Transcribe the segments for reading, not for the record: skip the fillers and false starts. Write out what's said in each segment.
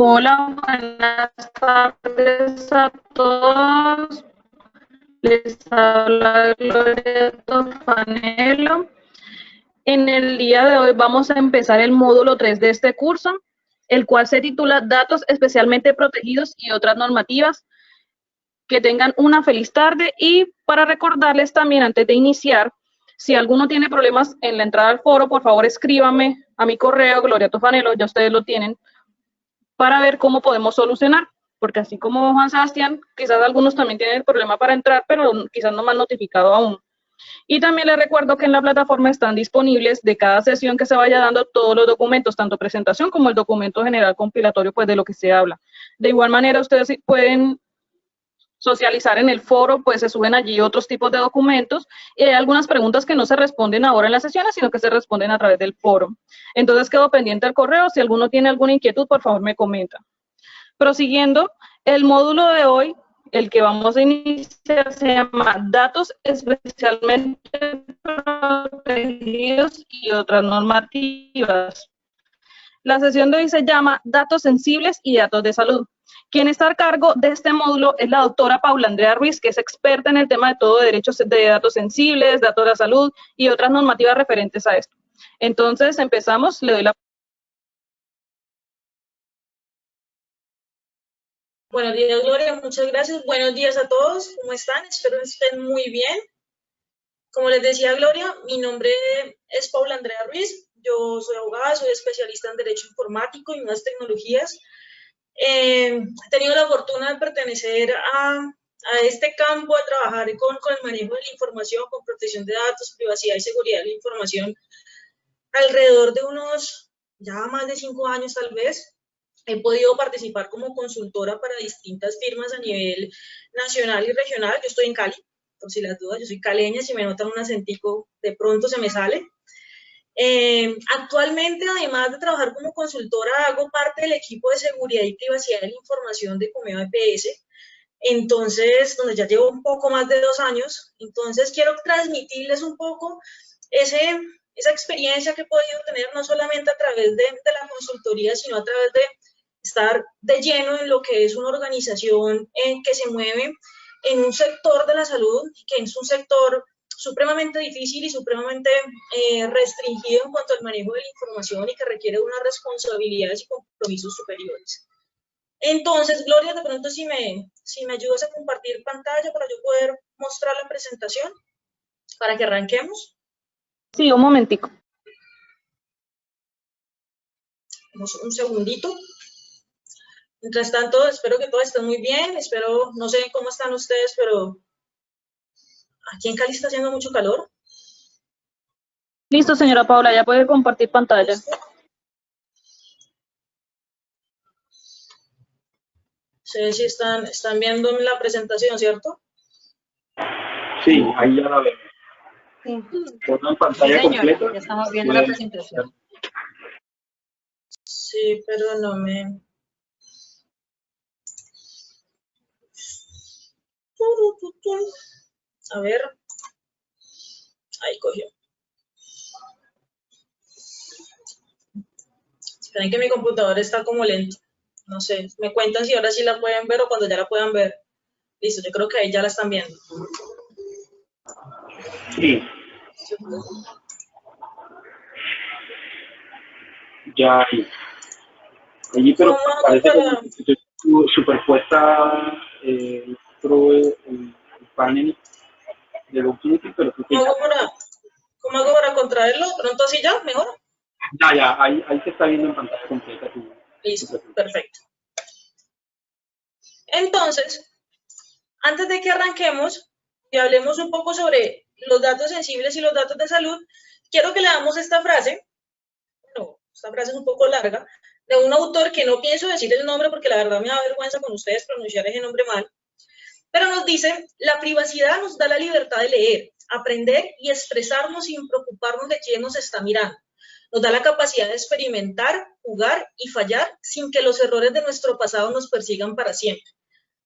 Hola, buenas tardes a todos. Les habla Gloria Tofanelo. En el día de hoy vamos a empezar el módulo 3 de este curso, el cual se titula Datos especialmente protegidos y otras normativas. Que tengan una feliz tarde y para recordarles también antes de iniciar, si alguno tiene problemas en la entrada al foro, por favor escríbame a mi correo, Gloria Tofanelo, ya ustedes lo tienen, para ver cómo podemos solucionar, porque así como Juan Sebastián, quizás algunos también tienen el problema para entrar, pero quizás no me han notificado aún. Y también les recuerdo que en la plataforma están disponibles de cada sesión que se vaya dando todos los documentos, tanto presentación como el documento general compilatorio, pues de lo que se habla. De igual manera, ustedes pueden socializar en el foro, pues se suben allí otros tipos de documentos y hay algunas preguntas que no se responden ahora en las sesiones, sino que se responden a través del foro. Entonces quedo pendiente del correo, si alguno tiene alguna inquietud, por favor me comenta. Prosiguiendo, el módulo de hoy, el que vamos a iniciar, se llama Datos especialmente protegidos y otras normativas. La sesión de hoy se llama Datos sensibles y datos de salud. Quien está a cargo de este módulo es la doctora Paula Andrea Ruiz, que es experta en el tema de todo derechos de datos sensibles, datos de la salud y otras normativas referentes a esto. Entonces, empezamos. Le doy la... Buenos días, Gloria, muchas gracias. Buenos días a todos, ¿cómo están? Espero que estén muy bien. Como les decía Gloria, mi nombre es Paula Andrea Ruiz, yo soy abogada, soy especialista en Derecho Informático y Nuevas Tecnologías. He tenido la fortuna de pertenecer a este campo, de trabajar con el manejo de la información, con protección de datos, privacidad y seguridad de la información, alrededor de unos ya más de 5 años tal vez. He podido participar como consultora para distintas firmas a nivel nacional y regional. Yo estoy en Cali, por si las dudas, yo soy caleña, si me notan un acentico, de pronto se me sale. Actualmente, además de trabajar como consultora, hago parte del equipo de seguridad y privacidad de la información de Comeo EPS, entonces, donde ya llevo un poco más de 2 años. Entonces, quiero transmitirles un poco esa experiencia que he podido tener, no solamente a través de la consultoría, sino a través de estar de lleno en lo que es una organización que se mueve en un sector de la salud, que es un sector supremamente difícil y supremamente restringido en cuanto al manejo de la información y que requiere unas responsabilidades y compromisos superiores. Entonces, Gloria, de pronto si me ayudas a compartir pantalla para yo poder mostrar la presentación, para que arranquemos. Sí, un momentico. Un segundito. Mientras tanto, espero que todo esté muy bien, no sé cómo están ustedes, pero aquí en Cali está haciendo mucho calor. Listo, señora Paula, ya puede compartir pantalla. ¿Listo? No sé si están viendo la presentación, ¿cierto? Sí, ahí ya la vemos. Sí. Ponlo en pantalla completa. Ya estamos viendo la presentación. Sí, pero no me... A ver. Ahí cogió. Esperen que mi computador está como lento. No sé, me cuentan si ahora sí la pueden ver o cuando ya la puedan ver. Listo, yo creo que ahí ya la están viendo. Sí. Ya ahí. Allí, pero parece que superpuesta el panel de Documenti, pero creo que ¿Cómo hago para contraerlo? ¿Pronto así ya? ¿Mejor? Ya, ahí se está viendo en pantalla completa. Listo, perfecto. Entonces, antes de que arranquemos y hablemos un poco sobre los datos sensibles y los datos de salud, quiero que leamos esta frase. Bueno, esta frase es un poco larga, de un autor que no pienso decir el nombre porque la verdad me da vergüenza con ustedes pronunciar ese nombre mal, pero nos dice: la privacidad nos da la libertad de leer, aprender y expresarnos sin preocuparnos de quién nos está mirando. Nos da la capacidad de experimentar, jugar y fallar sin que los errores de nuestro pasado nos persigan para siempre.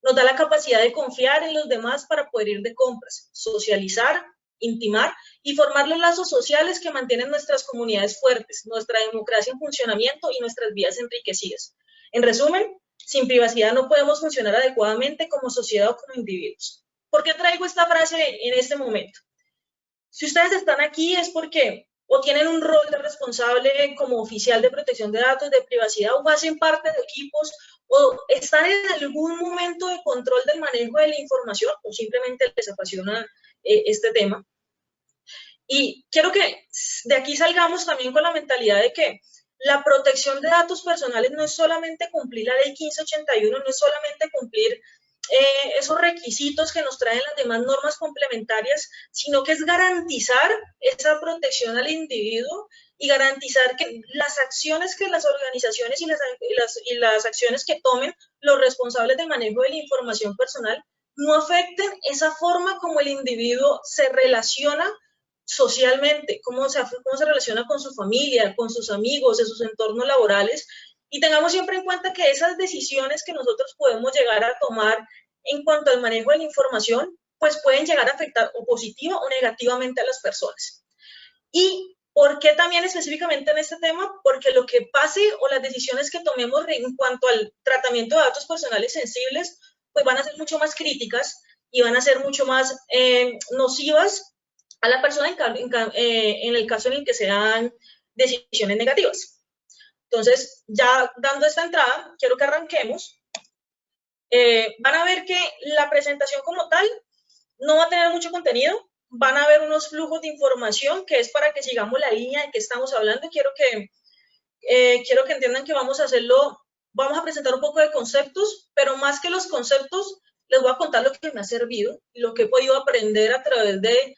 Nos da la capacidad de confiar en los demás para poder ir de compras, socializar, intimar y formar los lazos sociales que mantienen nuestras comunidades fuertes, nuestra democracia en funcionamiento y nuestras vidas enriquecidas. En resumen, sin privacidad no podemos funcionar adecuadamente como sociedad o como individuos. ¿Por qué traigo esta frase en este momento? Si ustedes están aquí es porque o tienen un rol de responsable como oficial de protección de datos, de privacidad, o hacen parte de equipos, o están en algún momento de control del manejo de la información, o simplemente les apasiona este tema. Y quiero que de aquí salgamos también con la mentalidad de que la protección de datos personales no es solamente cumplir la ley 1581, no es solamente cumplir esos requisitos que nos traen las demás normas complementarias, sino que es garantizar esa protección al individuo y garantizar que las acciones que las organizaciones y las acciones que tomen los responsables del manejo de la información personal no afecten esa forma como el individuo se relaciona socialmente, cómo se relaciona con su familia, con sus amigos, en sus entornos laborales, y tengamos siempre en cuenta que esas decisiones que nosotros podemos llegar a tomar en cuanto al manejo de la información, pues pueden llegar a afectar o positiva o negativamente a las personas. ¿Y por qué también específicamente en este tema? Porque lo que pase o las decisiones que tomemos en cuanto al tratamiento de datos personales sensibles, pues van a ser mucho más críticas y van a ser mucho más nocivas a la persona en el caso en el que sean decisiones negativas. Entonces, ya dando esta entrada, quiero que arranquemos. Van a ver que la presentación como tal no va a tener mucho contenido, van a ver unos flujos de información que es para que sigamos la línea de que estamos hablando. Quiero que entiendan que vamos a presentar un poco de conceptos, pero más que los conceptos, les voy a contar lo que me ha servido y lo que he podido aprender a través de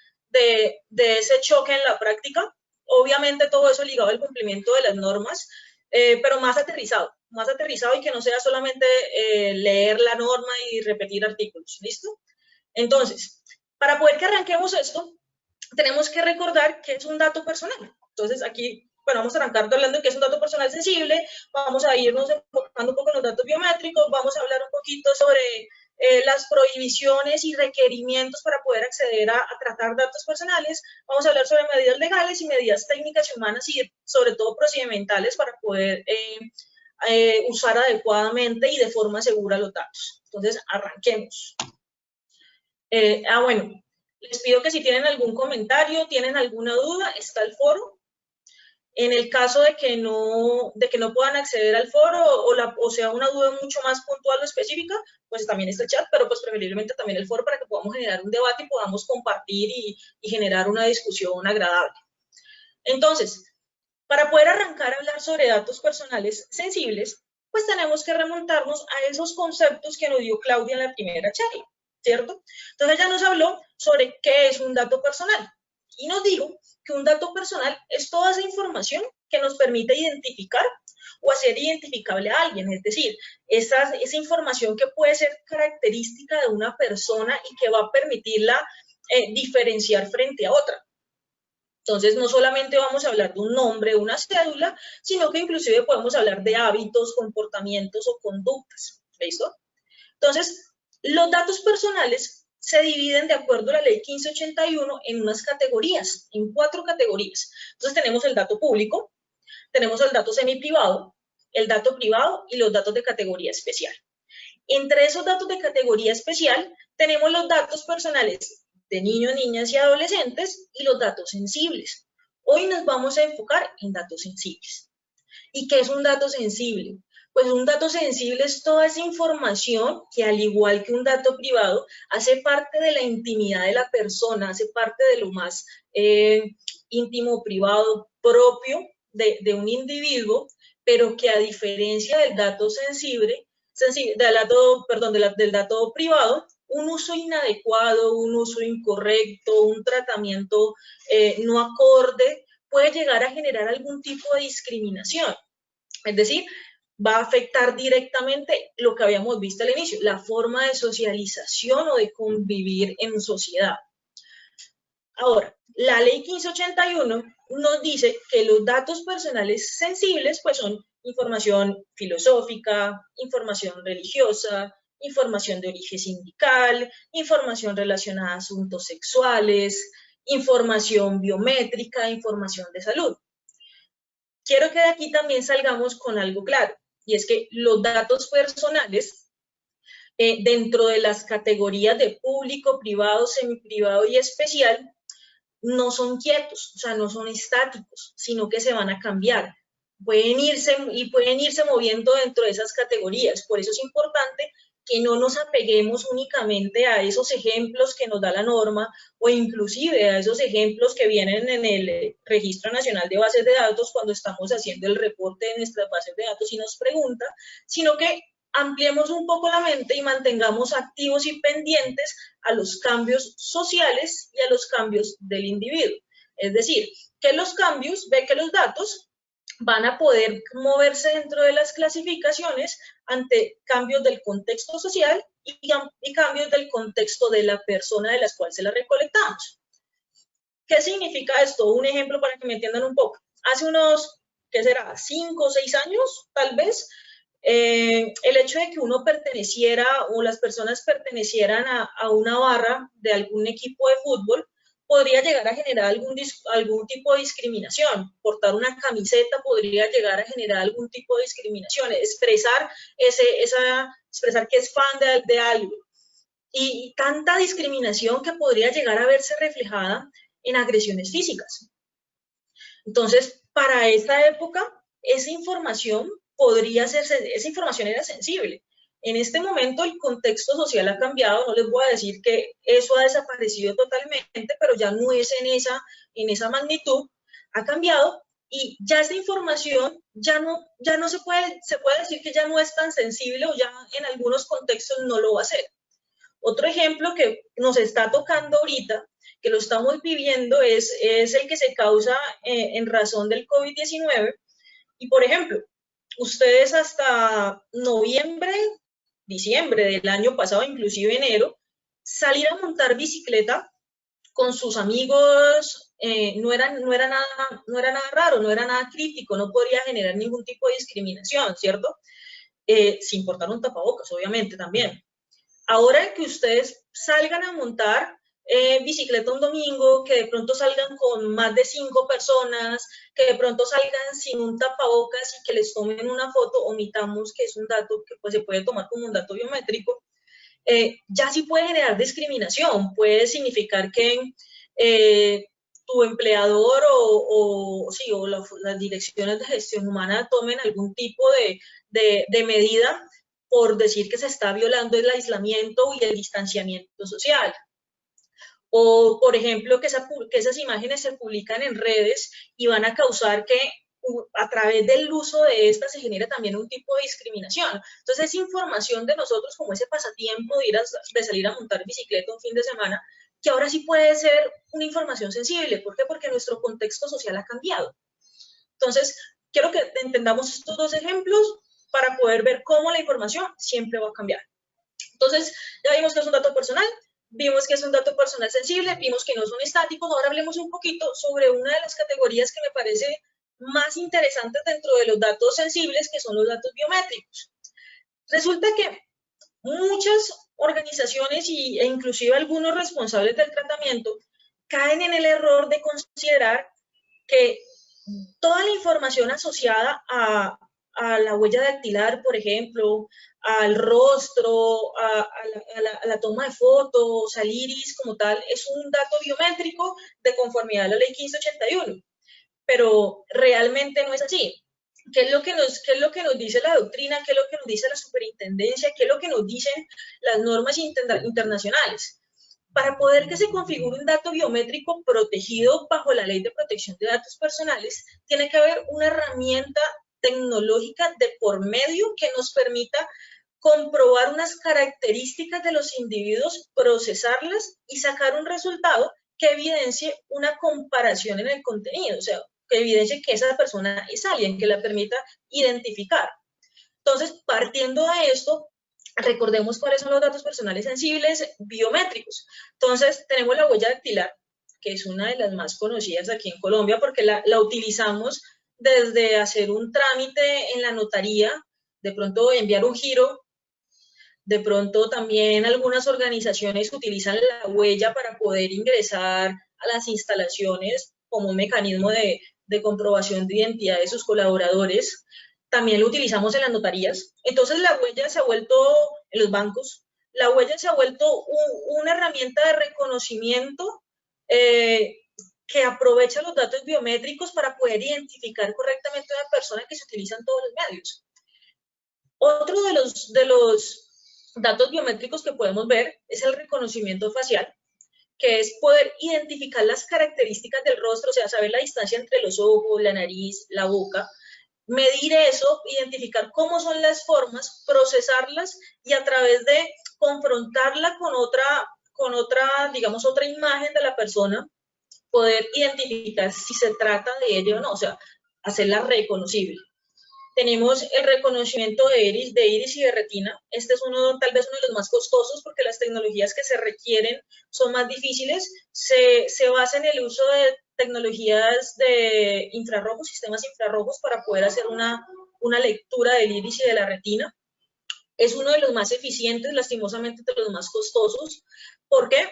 ese choque en la práctica. Obviamente todo eso ligado al cumplimiento de las normas, pero más aterrizado y que no sea solamente leer la norma y repetir artículos, ¿listo? Entonces, para poder que arranquemos esto, tenemos que recordar que es un dato personal. Entonces, aquí, bueno, vamos a arrancar hablando de que es un dato personal sensible, vamos a irnos enfocando un poco en los datos biométricos, vamos a hablar un poquito sobre las prohibiciones y requerimientos para poder acceder a tratar datos personales, vamos a hablar sobre medidas legales y medidas técnicas y humanas y sobre todo procedimentales para poder usar adecuadamente y de forma segura los datos. Entonces, arranquemos. Bueno, les pido que si tienen algún comentario, tienen alguna duda, está el foro. En el caso de que no puedan acceder al foro o sea una duda mucho más puntual o específica, pues también está el chat, pero pues preferiblemente también el foro para que podamos generar un debate y podamos compartir y generar una discusión agradable. Entonces, para poder arrancar a hablar sobre datos personales sensibles, pues tenemos que remontarnos a esos conceptos que nos dio Claudia en la primera charla, ¿cierto? Entonces ella nos habló sobre qué es un dato personal y nos dijo que un dato personal es toda esa información que nos permite identificar o hacer identificable a alguien, es decir, esa información que puede ser característica de una persona y que va a permitirla diferenciar frente a otra. Entonces, no solamente vamos a hablar de un nombre, una cédula, sino que inclusive podemos hablar de hábitos, comportamientos o conductas, ¿listo? Entonces, los datos personales se dividen de acuerdo a la ley 1581 en unas categorías, en 4 categorías. Entonces tenemos el dato público, tenemos el dato semiprivado, el dato privado y los datos de categoría especial. Entre esos datos de categoría especial tenemos los datos personales de niños, niñas y adolescentes y los datos sensibles. Hoy nos vamos a enfocar en datos sensibles. ¿Y qué es un dato sensible? Pues un dato sensible es toda esa información que, al igual que un dato privado, hace parte de la intimidad de la persona, hace parte de lo más íntimo, privado, propio de un individuo, pero que a diferencia del dato del dato privado, un uso inadecuado, un uso incorrecto, un tratamiento no acorde, puede llegar a generar algún tipo de discriminación. Es decir, va a afectar directamente lo que habíamos visto al inicio, la forma de socialización o de convivir en sociedad. Ahora, la ley 1581 nos dice que los datos personales sensibles pues son información filosófica, información religiosa, información de origen sindical, información relacionada a asuntos sexuales, información biométrica, información de salud. Quiero que de aquí también salgamos con algo claro. y es que los datos personales dentro de las categorías de público, privado, semiprivado y especial no son quietos, o sea, no son estáticos, sino que se van a cambiar. Pueden irse moviendo dentro de esas categorías. Por eso es importante que no nos apeguemos únicamente a esos ejemplos que nos da la norma o inclusive a esos ejemplos que vienen en el Registro Nacional de Bases de Datos cuando estamos haciendo el reporte de nuestras bases de datos y nos pregunta, sino que ampliemos un poco la mente y mantengamos activos y pendientes a los cambios sociales y a los cambios del individuo. Es decir, que los cambios, ve que los datos van a poder moverse dentro de las clasificaciones ante cambios del contexto social y cambios del contexto de la persona de las cuales se la recolectamos. ¿Qué significa esto? Un ejemplo para que me entiendan un poco. Hace unos, ¿qué será? 5 o 6 años, tal vez, el hecho de que uno perteneciera o las personas pertenecieran a una barra de algún equipo de fútbol podría llegar a generar algún tipo de discriminación. Portar una camiseta podría llegar a generar algún tipo de discriminación, expresar que es fan de algo. Y tanta discriminación que podría llegar a verse reflejada en agresiones físicas. Entonces, para esta época, esa información era sensible. En este momento el contexto social ha cambiado, no les voy a decir que eso ha desaparecido totalmente, pero ya no es en esa magnitud, ha cambiado y ya esta información ya no se puede decir que ya no es tan sensible o ya en algunos contextos no lo va a ser. Otro ejemplo que nos está tocando ahorita, que lo estamos viviendo, es el que se causa en razón del COVID-19 y, por ejemplo, ustedes hasta diciembre del año pasado, inclusive enero, salir a montar bicicleta con sus amigos no era nada raro, no era nada crítico, no podría generar ningún tipo de discriminación, ¿cierto? Sin portar un tapabocas, obviamente, también. Ahora que ustedes salgan a montar bicicleta un domingo, que de pronto salgan con más de 5 personas, que de pronto salgan sin un tapabocas y que les tomen una foto, omitamos que es un dato que pues, se puede tomar como un dato biométrico, ya sí puede generar discriminación, puede significar que tu empleador o las direcciones de gestión humana tomen algún tipo de medida por decir que se está violando el aislamiento y el distanciamiento social. O, por ejemplo, que esas imágenes se publican en redes y van a causar que a través del uso de estas se genere también un tipo de discriminación. Entonces, es información de nosotros como ese pasatiempo de salir a montar bicicleta un fin de semana, que ahora sí puede ser una información sensible. ¿Por qué? Porque nuestro contexto social ha cambiado. Entonces, quiero que entendamos estos dos ejemplos para poder ver cómo la información siempre va a cambiar. Entonces, ya vimos que es un dato personal, vimos que es un dato personal sensible, vimos que no son estáticos. Ahora hablemos un poquito sobre una de las categorías que me parece más interesantes dentro de los datos sensibles, que son los datos biométricos. Resulta que muchas organizaciones e inclusive algunos responsables del tratamiento caen en el error de considerar que toda la información asociada a la huella dactilar, por ejemplo, al rostro, a la toma de fotos, al iris como tal, es un dato biométrico de conformidad a la ley 1581. Pero realmente no es así. ¿Qué es lo que nos dice la doctrina? ¿Qué es lo que nos dice la superintendencia? ¿Qué es lo que nos dicen las normas internacionales? Para poder que se configure un dato biométrico protegido bajo la Ley de Protección de Datos Personales, tiene que haber una herramienta tecnológica de por medio que nos permita comprobar unas características de los individuos, procesarlas y sacar un resultado que evidencie una comparación en el contenido, o sea, que evidencie que esa persona es alguien, que la permita identificar. Entonces, partiendo de esto, recordemos cuáles son los datos personales sensibles biométricos. Entonces, tenemos la huella dactilar, que es una de las más conocidas aquí en Colombia, porque la utilizamos desde hacer un trámite en la notaría, de pronto enviar un giro, de pronto también algunas organizaciones utilizan la huella para poder ingresar a las instalaciones como un mecanismo de comprobación de identidad de sus colaboradores. también lo utilizamos en las notarías. Entonces la huella se ha vuelto, en los bancos, la huella se ha vuelto una herramienta de reconocimiento que aprovecha los datos biométricos para poder identificar correctamente a una persona que se utiliza en todos los medios. Otro de los datos biométricos que podemos ver es el reconocimiento facial, que es poder identificar las características del rostro, o sea, saber la distancia entre los ojos, la nariz, la boca, medir eso, identificar cómo son las formas, procesarlas y a través de confrontarla con otra, digamos, otra imagen de la persona, poder identificar si se trata de ella o no, o sea, hacerla reconocible. Tenemos el reconocimiento de iris y de retina. Este es tal vez uno de los más costosos porque las tecnologías que se requieren son más difíciles. Se basa en el uso de tecnologías de infrarrojos, sistemas infrarrojos, para poder hacer una lectura del iris y de la retina. Es uno de los más eficientes, lastimosamente de los más costosos. ¿Por qué?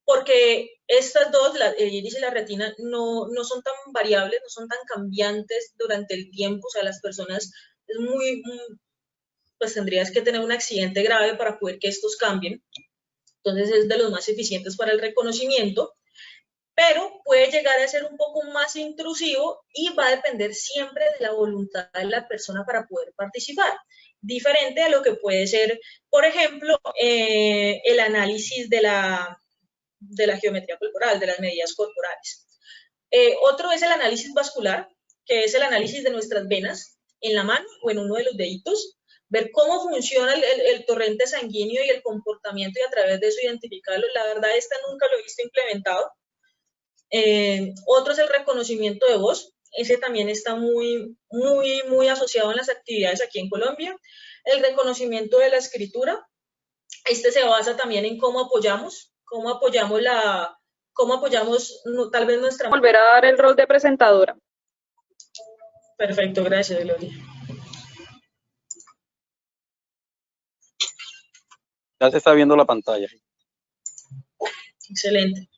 Porque estas dos, el iris y la retina, no son tan variables, no son tan cambiantes durante el tiempo. O sea, las personas, pues tendrías que tener un accidente grave para poder que estos cambien. Entonces es de los más eficientes para el reconocimiento, pero puede llegar a ser un poco más intrusivo y va a depender siempre de la voluntad de la persona para poder participar. Diferente a lo que puede ser, por ejemplo, el análisis de la geometría corporal, de las medidas corporales. Otro es el análisis vascular, que es el análisis de nuestras venas en la mano o en uno de los deditos, ver cómo funciona el torrente sanguíneo y el comportamiento y a través de eso identificarlo. La verdad, nunca lo he visto implementado. Otro es el reconocimiento de voz. Ese también está muy asociado en las actividades aquí en Colombia. El reconocimiento de la escritura. Este se basa también en cómo apoyamos tal vez nuestra... Volver a dar el rol de presentadora. Perfecto, gracias, Gloria. Ya se está viendo la pantalla. Excelente.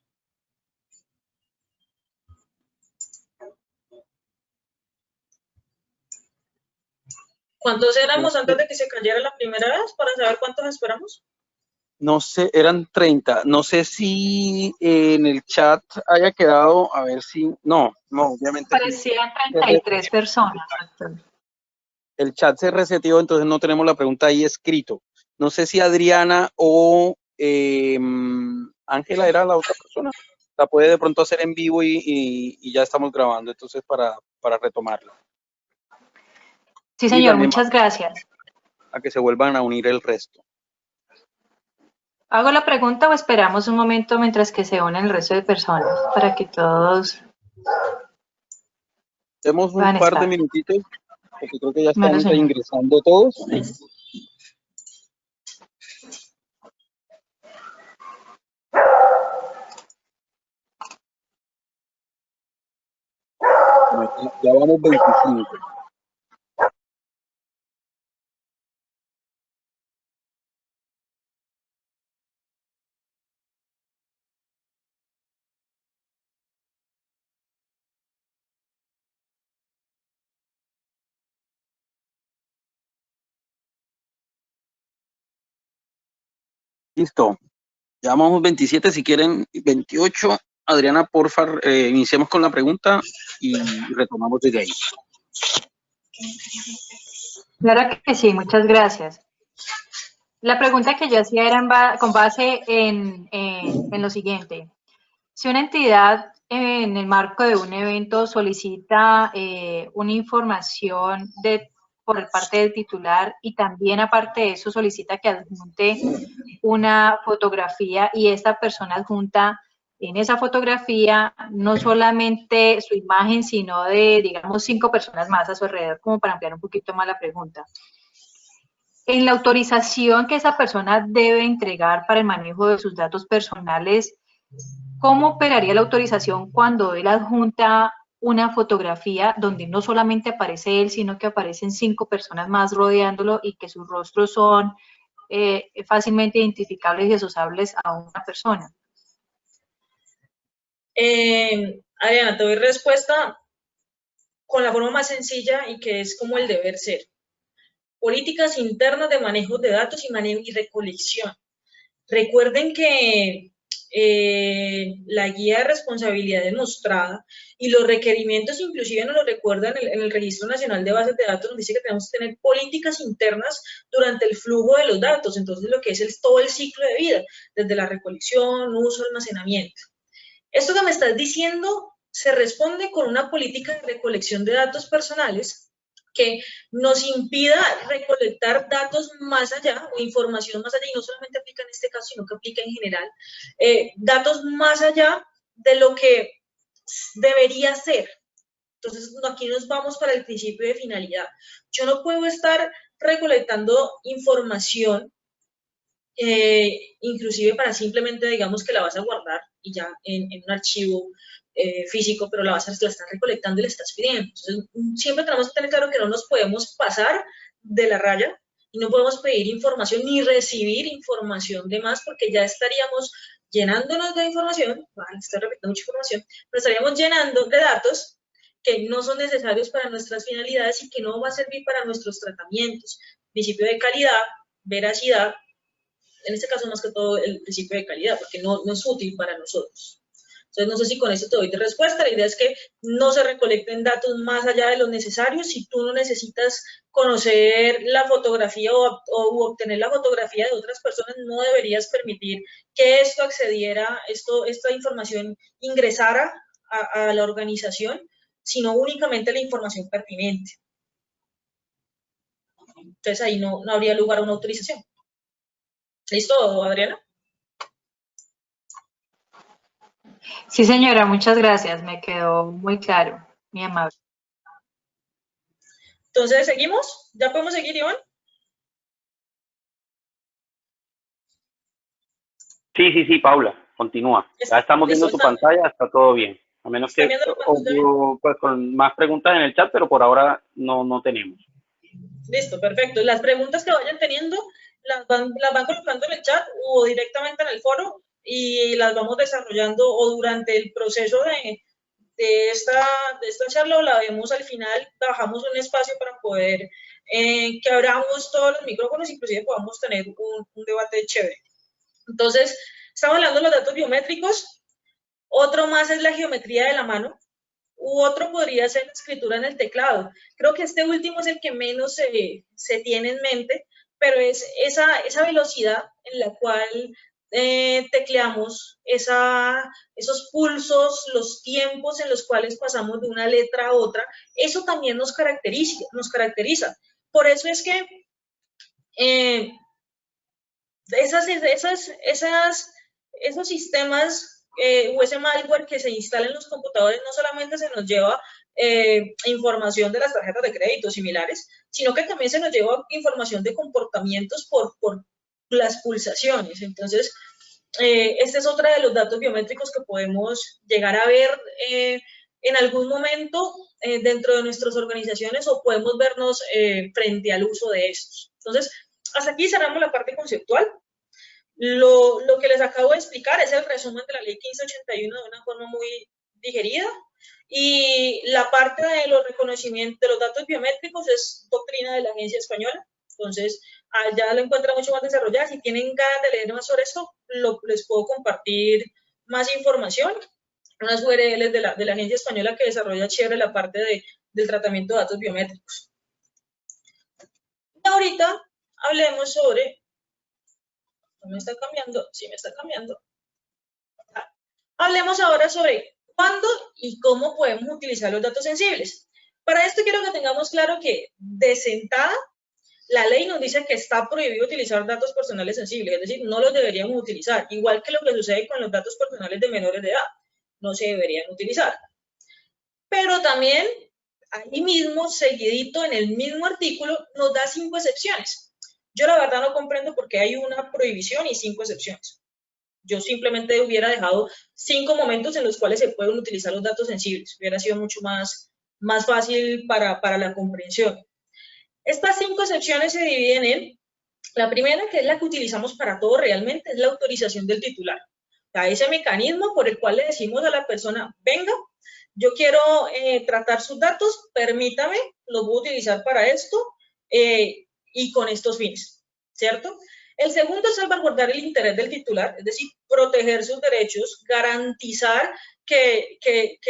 ¿Cuántos éramos antes de que se cayera la primera vez para saber cuántos esperamos? No sé, eran 30. No sé si en el chat haya quedado, a ver si... No, obviamente. Parecían 33 personas. El chat se reseteó, entonces no tenemos la pregunta ahí escrito. No sé si Adriana o Ángela era la otra persona. La puede de pronto hacer en vivo y ya estamos grabando, entonces para retomarla. Sí, señor, muchas gracias. A que se vuelvan a unir el resto. ¿Hago la pregunta o esperamos un momento mientras que se unen el resto de personas para que todos... Demos un par de minutitos, porque creo que ya están Bueno, ingresando todos. Ya vamos 25. Listo. Ya vamos 27, si quieren 28. Adriana, porfa, iniciemos con la pregunta y retomamos desde ahí. Claro que sí, muchas gracias. La pregunta que yo hacía era con base en lo siguiente. Si una entidad en el marco de un evento solicita una información por parte del titular y también aparte de eso solicita que adjunte una fotografía y esta persona adjunta en esa fotografía no solamente su imagen, sino de, digamos, 5 personas más a su alrededor, como para ampliar un poquito más la pregunta. En la autorización que esa persona debe entregar para el manejo de sus datos personales, ¿cómo operaría la autorización cuando él adjunta una fotografía donde no solamente aparece él, sino que aparecen 5 personas más rodeándolo y que sus rostros son fácilmente identificables y asociables a una persona? Adriana, te doy respuesta con la forma más sencilla y que es como el deber ser. políticas internas de manejo de datos y recolección. Recuerden que la guía de responsabilidad demostrada y los requerimientos inclusive nos lo recuerdan en el Registro Nacional de Bases de Datos, nos dice que tenemos que tener políticas internas durante el flujo de los datos, entonces lo que es todo el ciclo de vida, desde la recolección, uso, almacenamiento. Esto que me estás diciendo se responde con una política de recolección de datos personales que nos impida recolectar datos más allá o información más allá, y no solamente aplica en este caso, sino que aplica en general, datos más allá de lo que debería ser. Entonces, aquí nos vamos para el principio de finalidad. Yo no puedo estar recolectando información, inclusive para simplemente, digamos, que la vas a guardar y ya en un archivo físico, pero la estás recolectando y le estás pidiendo. Entonces, siempre tenemos que tener claro que no nos podemos pasar de la raya y no podemos pedir información ni recibir información de más, porque ya estaríamos llenándonos de información, vale, estoy repitiendo mucha información, pero estaríamos llenando de datos que no son necesarios para nuestras finalidades y que no va a servir para nuestros tratamientos. Principio de calidad, veracidad, en este caso más que todo el principio de calidad, porque no es útil para nosotros. Entonces, no sé si con esto te doy de respuesta. La idea es que no se recolecten datos más allá de lo necesario. Si tú no necesitas conocer la fotografía o obtener la fotografía de otras personas, no deberías permitir que esto accediera, esta información ingresara a la organización, sino únicamente la información pertinente. Entonces, ahí no habría lugar a una autorización. ¿Listo, Adriana? Sí, señora, muchas gracias. Me quedó muy claro, muy amable. Entonces, ¿seguimos? ¿Ya podemos seguir, Iván? Sí, Paula, continúa. Ya estamos viendo tu pantalla, está todo bien. A menos que pues, con más preguntas en el chat, pero por ahora no tenemos. Listo, perfecto. Las preguntas que vayan teniendo las van colocando en el chat o directamente en el foro y las vamos desarrollando o durante el proceso de esta charla o la vemos al final, bajamos un espacio para poder que abramos todos los micrófonos, inclusive podamos tener un debate chévere. Entonces, estamos hablando de los datos biométricos. Otro más es la geometría de la mano. U otro podría ser la escritura en el teclado. Creo que este último es el que menos se tiene en mente, pero es esa velocidad en la cual tecleamos, esos pulsos, los tiempos en los cuales pasamos de una letra a otra, eso también nos caracteriza. Por eso es que esos sistemas o ese malware que se instala en los computadores no solamente se nos lleva información de las tarjetas de crédito similares, sino que también se nos lleva información de comportamientos por las pulsaciones. Entonces, este es otro de los datos biométricos que podemos llegar a ver en algún momento dentro de nuestras organizaciones o podemos vernos frente al uso de estos. Entonces, hasta aquí cerramos la parte conceptual. Lo que les acabo de explicar es el resumen de la ley 1581 de una forma muy digerida, y la parte de los reconocimientos de los datos biométricos es doctrina de la Agencia Española. Entonces, ya lo encuentran mucho más desarrollada. Si tienen ganas de leer más sobre esto, les puedo compartir más información, unas URLs de la Agencia Española que desarrolla chévere la parte del tratamiento de datos biométricos. Y ahorita hablemos sobre... ¿No me está cambiando? Sí, me está cambiando. Hablemos ahora sobre cuándo y cómo podemos utilizar los datos sensibles. Para esto quiero que tengamos claro que de sentada la ley nos dice que está prohibido utilizar datos personales sensibles, es decir, no los deberíamos utilizar, igual que lo que sucede con los datos personales de menores de edad, no se deberían utilizar. Pero también, ahí mismo, seguidito en el mismo artículo, nos da 5 excepciones. Yo la verdad no comprendo por qué hay una prohibición y 5 excepciones. Yo simplemente hubiera dejado 5 momentos en los cuales se pueden utilizar los datos sensibles. Hubiera sido mucho más fácil para la comprensión. Estas 5 excepciones se dividen en, la primera, que es la que utilizamos para todo realmente, es la autorización del titular. O sea, ese mecanismo por el cual le decimos a la persona, venga, yo quiero tratar sus datos, permítame, los voy a utilizar para esto, y con estos fines, ¿cierto? El segundo es salvaguardar el interés del titular, es decir, proteger sus derechos, garantizar que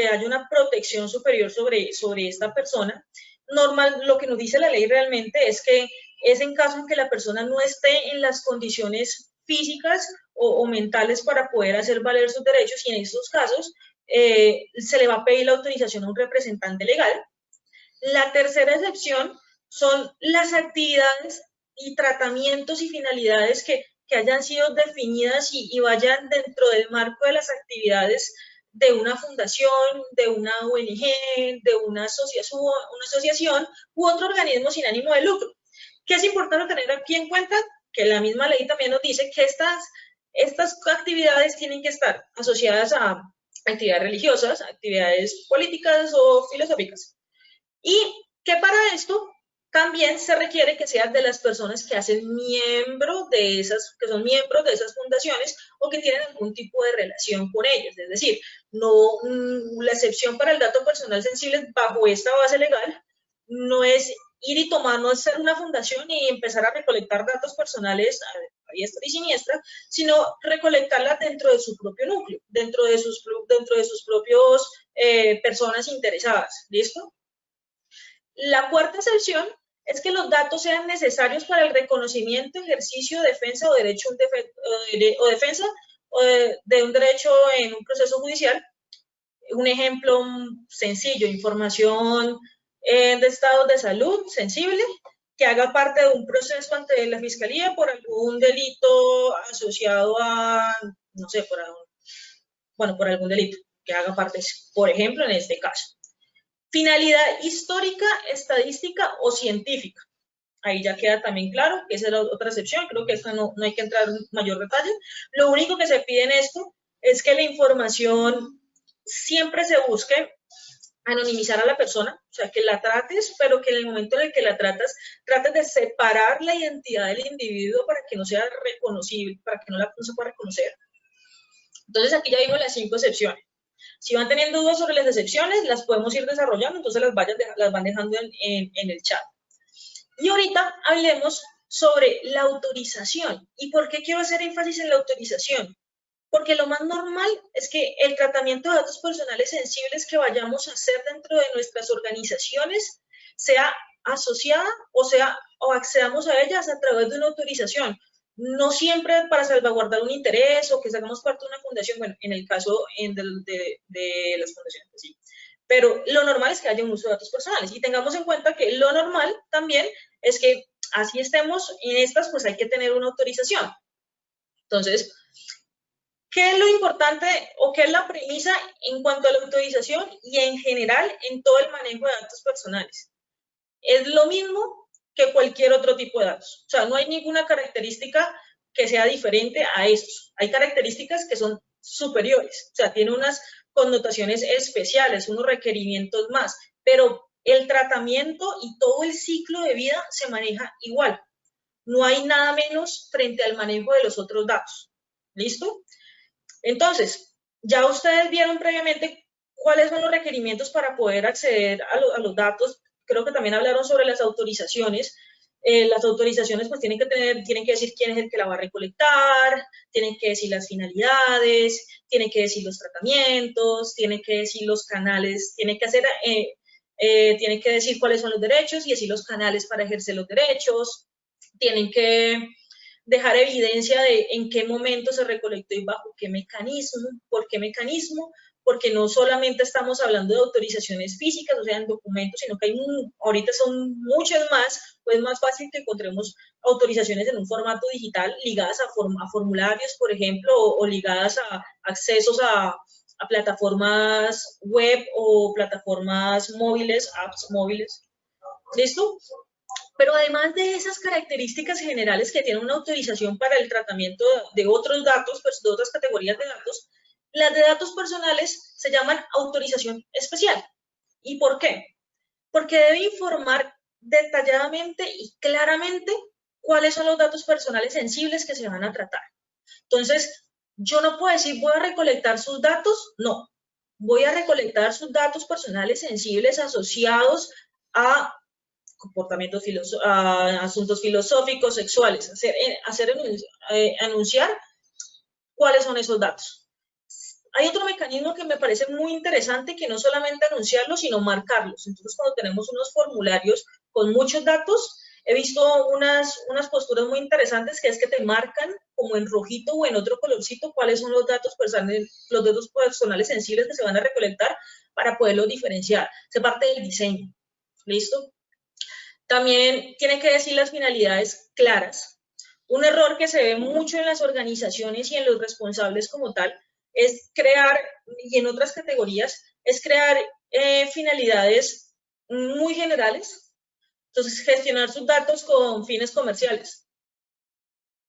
haya una protección superior sobre esta persona. Normal, lo que nos dice la ley realmente es que es en caso en que la persona no esté en las condiciones físicas o mentales para poder hacer valer sus derechos, y en estos casos se le va a pedir la autorización a un representante legal. La tercera excepción son las actividades y tratamientos y finalidades que hayan sido definidas y vayan dentro del marco de las actividades de una fundación, de una ONG, de una asociación u otro organismo sin ánimo de lucro. ¿Qué es importante tener aquí en cuenta? Que la misma ley también nos dice que estas actividades tienen que estar asociadas a actividades religiosas, actividades políticas o filosóficas. Y que para esto también se requiere que sean de las personas que hacen que son miembros de esas fundaciones o que tienen algún tipo de relación con ellas. Es decir, no, la excepción para el dato personal sensible bajo esta base legal no es ir y tomar, no es ser una fundación y empezar a recolectar datos personales a diestra y siniestra, sino recolectarlas dentro de su propio núcleo, dentro de sus propios personas interesadas. ¿Listo? La cuarta excepción es que los datos sean necesarios para el reconocimiento, ejercicio, defensa o derecho defensa de un derecho en un proceso judicial. Un ejemplo sencillo: información de estados de salud sensible que haga parte de un proceso ante la fiscalía por algún delito asociado a, no sé, por algún delito que haga parte, por ejemplo, en este caso. Finalidad histórica, estadística o científica. Ahí ya queda también claro que esa es la otra excepción. Creo que esta no hay que entrar en mayor detalle. Lo único que se pide en esto es que la información siempre se busque anonimizar a la persona, o sea, que la trates, pero que en el momento en el que la trates de separar la identidad del individuo para que no sea reconocible, para que no se pueda reconocer. Entonces, aquí ya vimos las 5 excepciones. Si van teniendo dudas sobre las excepciones, las podemos ir desarrollando, entonces las van dejando en el chat. Y ahorita hablemos sobre la autorización. ¿Y por qué quiero hacer énfasis en la autorización? Porque lo más normal es que el tratamiento de datos personales sensibles que vayamos a hacer dentro de nuestras organizaciones sea asociada o accedamos a ellas a través de una autorización. No siempre para salvaguardar un interés o que hagamos parte de una fundación, bueno, en el caso de las fundaciones, pues sí. Pero lo normal es que haya un uso de datos personales, y tengamos en cuenta que lo normal también es que así estemos en estas, pues hay que tener una autorización. Entonces, ¿qué es lo importante o qué es la premisa en cuanto a la autorización y en general en todo el manejo de datos personales? Es lo mismo que cualquier otro tipo de datos. O sea, no hay ninguna característica que sea diferente a estos. Hay características que son superiores, o sea, tiene unas connotaciones especiales, unos requerimientos más, pero el tratamiento y todo el ciclo de vida se maneja igual. No hay nada menos frente al manejo de los otros datos. ¿Listo? Entonces, ya ustedes vieron previamente cuáles son los requerimientos para poder acceder a los datos. Creo que también hablaron sobre las autorizaciones. Las autorizaciones pues tienen que decir quién es el que la va a recolectar, tienen que decir las finalidades, tienen que decir los tratamientos, tienen que decir los canales, tienen que decir cuáles son los derechos y decir los canales para ejercer los derechos, tienen que dejar evidencia de en qué momento se recolectó y bajo qué mecanismo, porque no solamente estamos hablando de autorizaciones físicas, o sea, en documentos, sino que ahorita son muchas más, pues es más fácil que encontremos autorizaciones en un formato digital ligadas a formularios, por ejemplo, o ligadas a accesos a plataformas web o plataformas móviles, apps móviles. ¿Listo? Pero además de esas características generales que tiene una autorización para el tratamiento de otros datos, pues de otras categorías de datos, las de datos personales se llaman autorización especial. ¿Y por qué? Porque debe informar detalladamente y claramente cuáles son los datos personales sensibles que se van a tratar. Entonces, yo no puedo decir voy a recolectar sus datos, no. Voy a recolectar sus datos personales sensibles asociados a comportamientos asuntos filosóficos, sexuales, anunciar cuáles son esos datos. Hay otro mecanismo que me parece muy interesante, que no solamente anunciarlos, sino marcarlos. Entonces, cuando tenemos unos formularios con muchos datos, he visto unas posturas muy interesantes, que es que te marcan como en rojito o en otro colorcito cuáles son los datos personales sensibles que se van a recolectar para poderlos diferenciar. Se parte del diseño. ¿Listo? También tiene que decir las finalidades claras. Un error que se ve mucho en las organizaciones y en los responsables como tal es crear, y en otras categorías, es crear finalidades muy generales. Entonces, gestionar sus datos con fines comerciales.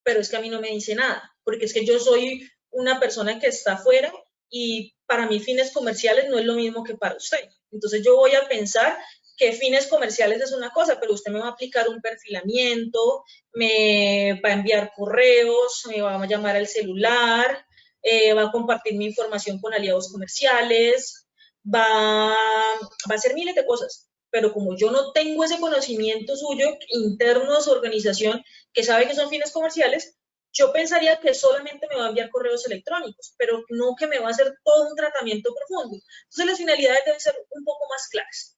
Pero es que a mí no me dice nada, porque es que yo soy una persona que está afuera y para mí fines comerciales no es lo mismo que para usted. Entonces, yo voy a pensar que fines comerciales es una cosa, pero usted me va a aplicar un perfilamiento, me va a enviar correos, me va a llamar al celular, va a compartir mi información con aliados comerciales, va a hacer miles de cosas. Pero como yo no tengo ese conocimiento suyo interno de su organización que sabe que son fines comerciales, yo pensaría que solamente me va a enviar correos electrónicos, pero no que me va a hacer todo un tratamiento profundo. Entonces las finalidades deben ser un poco más claras.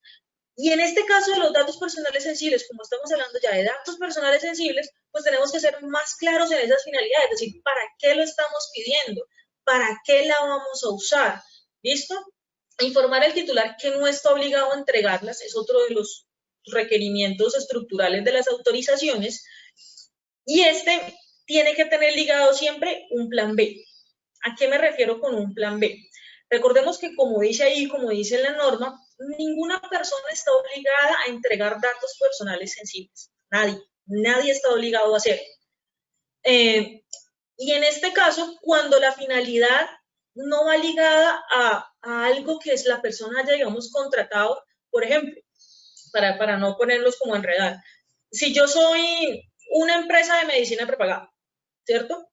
Y en este caso de los datos personales sensibles, como estamos hablando ya de datos personales sensibles, pues tenemos que ser más claros en esas finalidades, es decir, ¿para qué lo estamos pidiendo? ¿Para qué la vamos a usar? ¿Listo? Informar al titular que no está obligado a entregarlas, es otro de los requerimientos estructurales de las autorizaciones, y este tiene que tener ligado siempre un plan B. ¿A qué me refiero con un plan B? Recordemos que, como dice ahí, como dice en la norma, ninguna persona está obligada a entregar datos personales sensibles. Nadie está obligado a hacerlo. Y en este caso, cuando la finalidad no va ligada a algo que es la persona haya, digamos, contratado, por ejemplo, para no ponerlos como a enredar. Si yo soy una empresa de medicina prepagada, ¿cierto?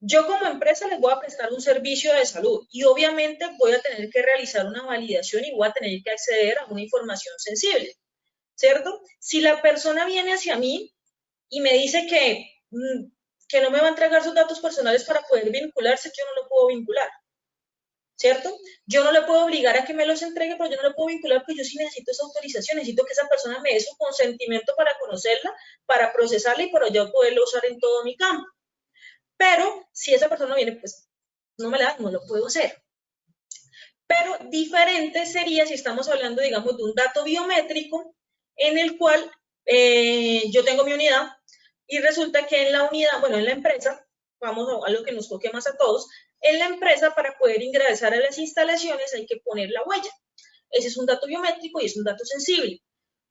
Yo como empresa les voy a prestar un servicio de salud y obviamente voy a tener que realizar una validación y voy a tener que acceder a una información sensible, ¿cierto? Si la persona viene hacia mí y me dice que no me va a entregar sus datos personales para poder vincularse, yo no lo puedo vincular, ¿cierto? Yo no le puedo obligar a que me los entregue, pero yo no le puedo vincular porque yo sí necesito esa autorización, necesito que esa persona me dé su consentimiento para conocerla, para procesarla y para yo poderlo usar en todo mi campo. Pero si esa persona viene, pues no me la da, no lo puedo hacer. Pero diferente sería si estamos hablando, digamos, de un dato biométrico en el cual yo tengo mi unidad y resulta que en la unidad, bueno, en la empresa, vamos a lo que nos toque más a todos, en la empresa para poder ingresar a las instalaciones hay que poner la huella. Ese es un dato biométrico y es un dato sensible.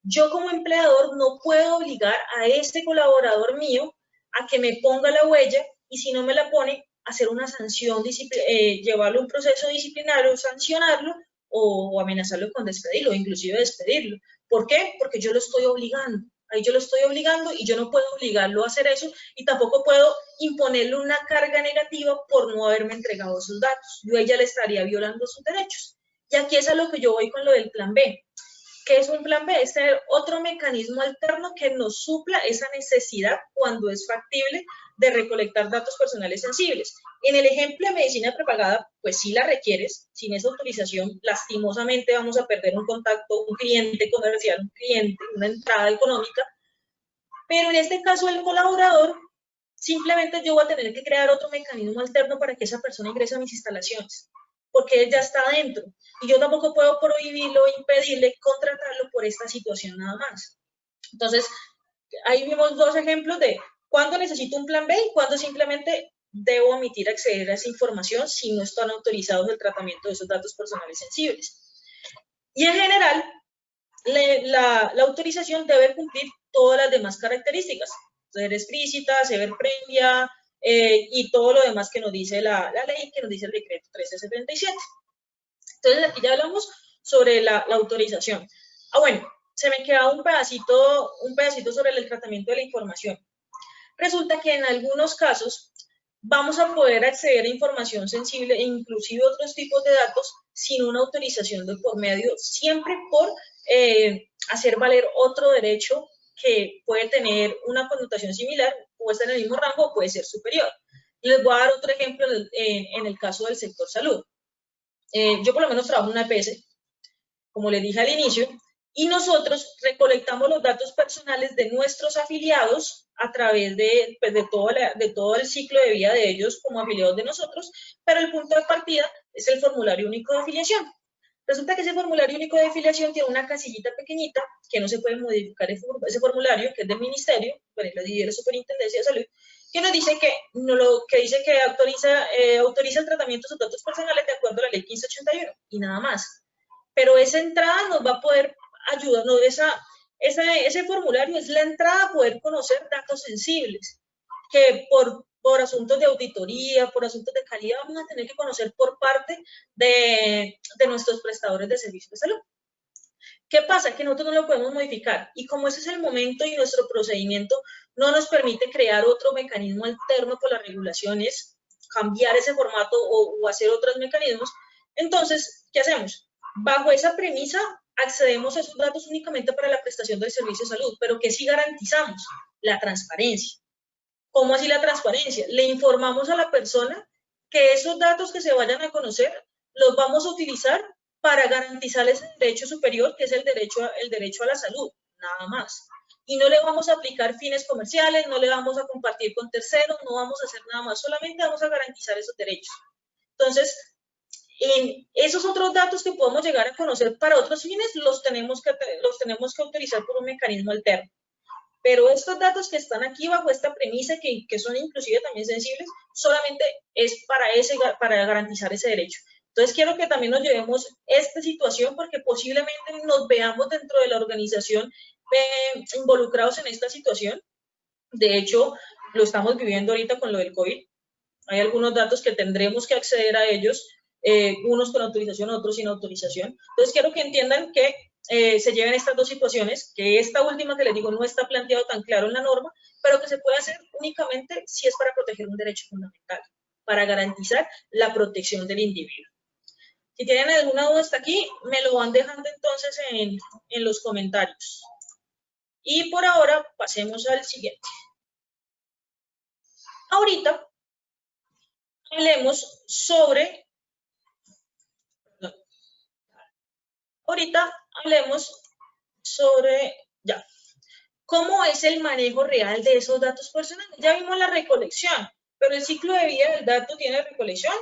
Yo como empleador no puedo obligar a este colaborador mío a que me ponga la huella y si no me la pone, hacer una sanción, llevarlo a un proceso disciplinario, sancionarlo o amenazarlo con despedirlo, inclusive despedirlo. ¿Por qué? Porque yo lo estoy obligando. Ahí yo lo estoy obligando y yo no puedo obligarlo a hacer eso y tampoco puedo imponerle una carga negativa por no haberme entregado sus datos. Yo a ella le estaría violando sus derechos. Y aquí es a lo que yo voy con lo del plan B. ¿Qué es un plan B? Es tener otro mecanismo alterno que nos supla esa necesidad cuando es factible de recolectar datos personales sensibles. En el ejemplo de medicina prepagada, pues sí la requieres, sin esa autorización, lastimosamente vamos a perder un contacto, un cliente comercial, un cliente, una entrada económica, pero en este caso el colaborador, simplemente yo voy a tener que crear otro mecanismo alterno para que esa persona ingrese a mis instalaciones, porque él ya está adentro, y yo tampoco puedo prohibirlo o impedirle contratarlo por esta situación nada más. Entonces, ahí vimos dos ejemplos de cuándo necesito un plan B y cuándo simplemente debo omitir acceder a esa información si no están autorizados el tratamiento de esos datos personales sensibles. Y en general, la autorización debe cumplir todas las demás características, ser explícita, ser previa y todo lo demás que nos dice la ley, que nos dice el decreto 1377. Entonces, aquí ya hablamos sobre la autorización. Bueno, se me queda un pedacito sobre el tratamiento de la información. Resulta que en algunos casos vamos a poder acceder a información sensible e inclusive otros tipos de datos sin una autorización de por medio, siempre por hacer valer otro derecho que puede tener una connotación similar, puede estar en el mismo rango o puede ser superior. Les voy a dar otro ejemplo en el caso del sector salud. Yo por lo menos trabajo en una EPS, como les dije al inicio, y nosotros recolectamos los datos personales de nuestros afiliados a través de todo el ciclo de vida de ellos como afiliados de nosotros, pero el punto de partida es el formulario único de afiliación. Resulta que ese formulario único de afiliación tiene una casillita pequeñita que no se puede modificar ese formulario, que es del ministerio, bueno, de la Superintendencia de Salud, que nos dice que autoriza el tratamiento de sus datos personales de acuerdo a la ley 1581 y nada más. Pero esa entrada nos va a poder ayudarnos, ese formulario es la entrada a poder conocer datos sensibles, que por asuntos de auditoría, por asuntos de calidad, vamos a tener que conocer por parte de nuestros prestadores de servicios de salud. ¿Qué pasa? Que nosotros no lo podemos modificar, y como ese es el momento y nuestro procedimiento no nos permite crear otro mecanismo alterno por las regulaciones, cambiar ese formato o hacer otros mecanismos, entonces, ¿qué hacemos? Bajo esa premisa, accedemos a esos datos únicamente para la prestación del servicio de salud, pero que sí garantizamos la transparencia. ¿Cómo así la transparencia? Le informamos a la persona que esos datos que se vayan a conocer los vamos a utilizar para garantizar ese derecho superior, que es el derecho a la salud, nada más. Y no le vamos a aplicar fines comerciales, no le vamos a compartir con terceros, no vamos a hacer nada más, solamente vamos a garantizar esos derechos. Entonces, en esos otros datos que podemos llegar a conocer para otros fines, los tenemos que autorizar por un mecanismo alterno. Pero estos datos que están aquí bajo esta premisa, que son inclusive también sensibles, solamente es para garantizar ese derecho. Entonces, quiero que también nos llevemos esta situación, porque posiblemente nos veamos dentro de la organización involucrados en esta situación. De hecho, lo estamos viviendo ahorita con lo del COVID. Hay algunos datos que tendremos que acceder a ellos, unos con autorización, otros sin autorización. Entonces, quiero que entiendan que se lleven estas dos situaciones, que esta última que les digo no está planteado tan claro en la norma, pero que se puede hacer únicamente si es para proteger un derecho fundamental, para garantizar la protección del individuo. Si tienen alguna duda hasta aquí, me lo van dejando entonces en los comentarios. Y por ahora, pasemos al siguiente. Ahorita hablemos sobre... cómo es el manejo real de esos datos personales. Ya vimos la recolección, pero el ciclo de vida del dato tiene recolección,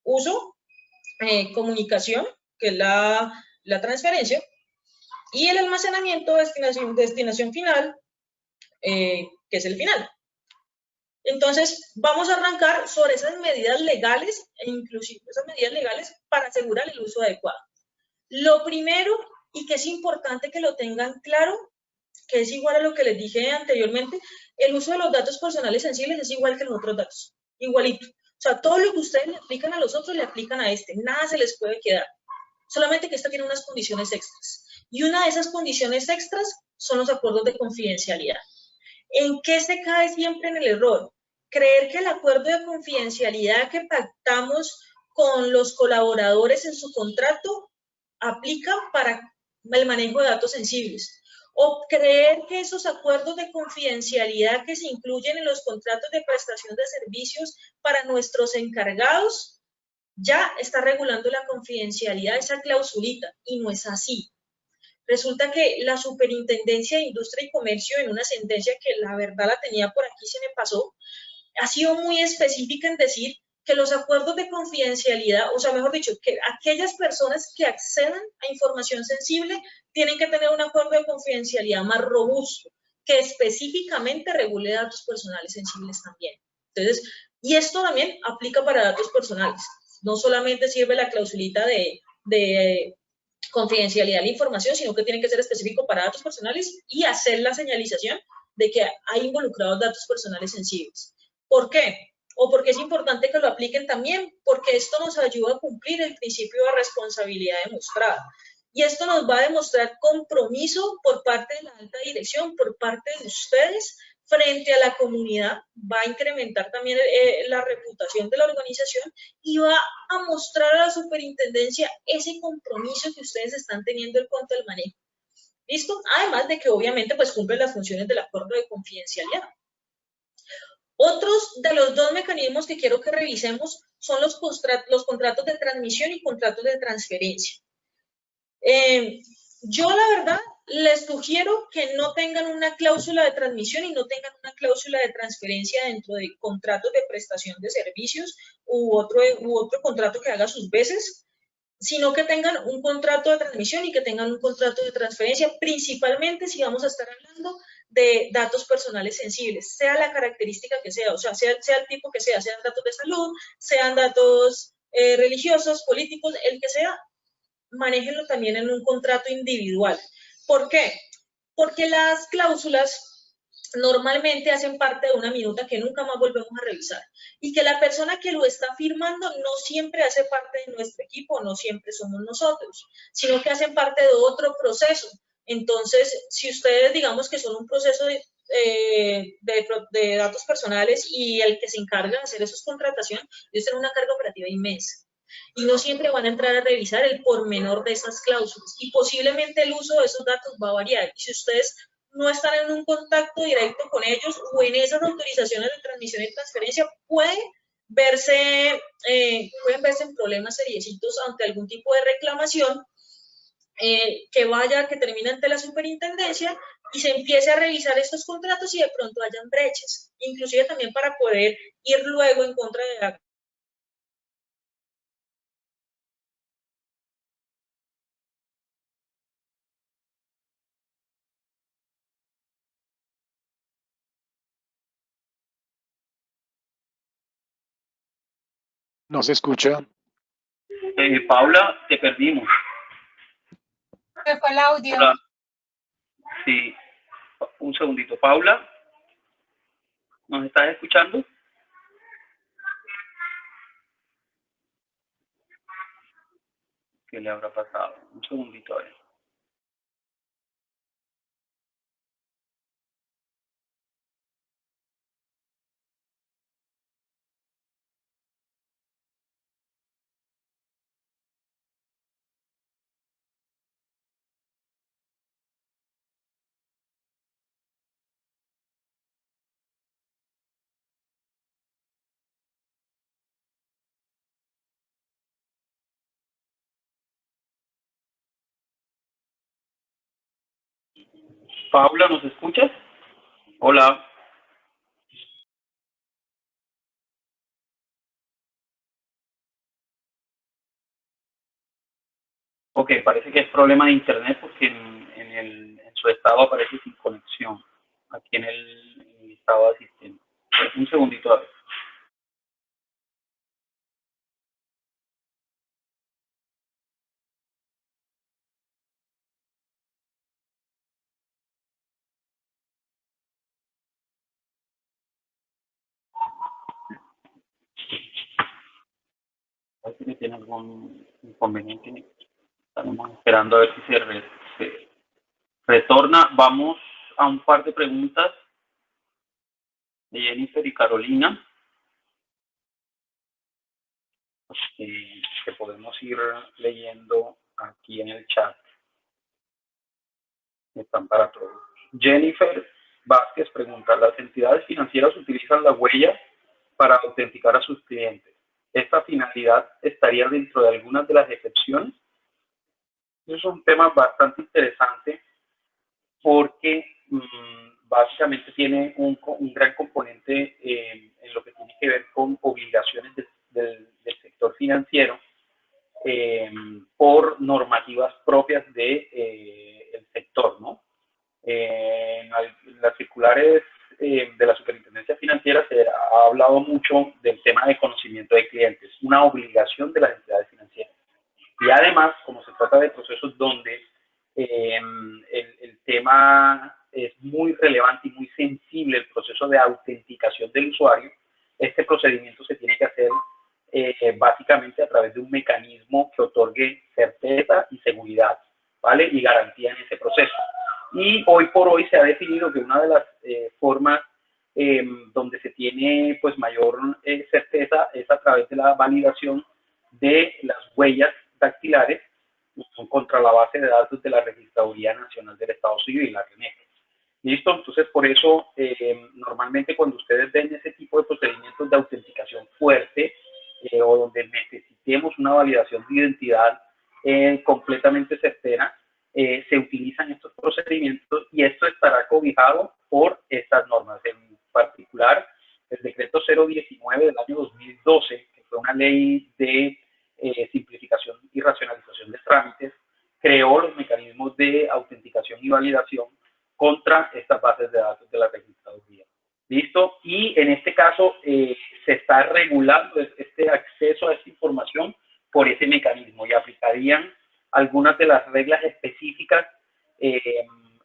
uso, comunicación, que es la transferencia, y el almacenamiento, destinación final, que es el final. Entonces, vamos a arrancar sobre esas medidas legales, e inclusive esas medidas legales para asegurar el uso adecuado. Lo primero, y que es importante que lo tengan claro, que es igual a lo que les dije anteriormente, el uso de los datos personales sensibles es igual que los otros datos, igualito. O sea, todo lo que ustedes le aplican a los otros, le aplican a este, nada se les puede quedar. Solamente que esta tiene unas condiciones extras. Y una de esas condiciones extras son los acuerdos de confidencialidad. ¿En qué se cae siempre en el error? Creer que el acuerdo de confidencialidad que pactamos con los colaboradores en su contrato aplica para el manejo de datos sensibles. O creer que esos acuerdos de confidencialidad que se incluyen en los contratos de prestación de servicios para nuestros encargados ya está regulando la confidencialidad, esa clausulita, y no es así. Resulta que la Superintendencia de Industria y Comercio, en una sentencia que la verdad la tenía por aquí, se me pasó, ha sido muy específica en decir que los acuerdos de confidencialidad, o sea, mejor dicho, que aquellas personas que accedan a información sensible tienen que tener un acuerdo de confidencialidad más robusto, que específicamente regule datos personales sensibles también. Entonces, y esto también aplica para datos personales. No solamente sirve la clausulita de confidencialidad de la información, sino que tiene que ser específico para datos personales y hacer la señalización de que hay involucrados datos personales sensibles. ¿Por qué? O porque es importante que lo apliquen también, porque esto nos ayuda a cumplir el principio de responsabilidad demostrada. Y esto nos va a demostrar compromiso por parte de la alta dirección, por parte de ustedes, frente a la comunidad, va a incrementar también la reputación de la organización y va a mostrar a la superintendencia ese compromiso que ustedes están teniendo en cuanto al manejo. ¿Listo? Además de que obviamente pues cumplen las funciones del acuerdo de confidencialidad. Otros de los dos mecanismos que quiero que revisemos son los contratos de transmisión y contratos de transferencia. Yo la verdad les sugiero que no tengan una cláusula de transmisión y no tengan una cláusula de transferencia dentro de contratos de prestación de servicios u otro contrato que haga sus veces, sino que tengan un contrato de transmisión y que tengan un contrato de transferencia, principalmente si vamos a estar hablando de datos personales sensibles, sea la característica que sea, o sea, sea el tipo que sea, sean datos de salud, sean datos religiosos, políticos, el que sea, manéjenlo también en un contrato individual. ¿Por qué? Porque las cláusulas normalmente hacen parte de una minuta que nunca más volvemos a revisar y que la persona que lo está firmando no siempre hace parte de nuestro equipo, no siempre somos nosotros, sino que hacen parte de otro proceso. Entonces, si ustedes digamos que son un proceso de datos personales y el que se encarga de hacer esas contrataciones, ellos tienen una carga operativa inmensa. Y no siempre van a entrar a revisar el pormenor de esas cláusulas y posiblemente el uso de esos datos va a variar. Y si ustedes no están en un contacto directo con ellos o en esas autorizaciones de transmisión y transferencia, pueden verse en problemas seriecitos ante algún tipo de reclamación que termine ante la superintendencia y se empiece a revisar estos contratos y de pronto hayan brechas, inclusive también para poder ir luego en contra de la. No se escucha. Paula, te perdimos. Se fue el audio. Hola. Sí, un segundito. Paula, ¿nos estás escuchando? ¿Qué le habrá pasado? Un segundito, a ver. Paula, ¿nos escuchas? Hola. Ok, parece que es problema de internet porque en su estado aparece sin conexión. Aquí en el estado de asistente. Un segundito, a ver. Parece que tiene algún inconveniente. Estamos esperando a ver si se retorna. Vamos a un par de preguntas de Jennifer y Carolina que podemos ir leyendo aquí en el chat. Están para todos. Jennifer Vázquez pregunta: ¿las entidades financieras utilizan la huella para autenticar a sus clientes? ¿Esta finalidad estaría dentro de algunas de las excepciones? Es un tema bastante interesante porque básicamente tiene un gran componente en lo que tiene que ver con obligaciones del sector financiero por normativas propias del sector, ¿no? En las circulares de la Superintendencia Financiera se ha hablado mucho del tema de conocimiento de clientes, una obligación de las entidades financieras. Y además, como se trata de procesos donde el tema es muy relevante y muy sensible, el proceso de autenticación del usuario, este procedimiento se tiene que hacer básicamente a través de un mecanismo que otorgue certeza y seguridad, ¿vale? Y garantía en ese proceso. Y hoy por hoy se ha definido que una de las formas donde se tiene pues mayor certeza es a través de la validación de las huellas dactilares contra la base de datos de la Registraduría Nacional del Estado Civil, la RENEC. ¿Listo? Entonces, por eso, normalmente cuando ustedes ven ese tipo de procedimientos de autenticación fuerte o donde necesitemos una validación de identidad completamente certera, se utilizan estos procedimientos y esto estará cobijado por estas normas. En particular, el decreto 019 del año 2012, que fue una ley de simplificación y racionalización de trámites, creó los mecanismos de autenticación y validación contra estas bases de datos de la registraduría. ¿Listo? Y en este caso se está regulando este acceso a esta información por ese mecanismo y aplicarían algunas de las reglas específicas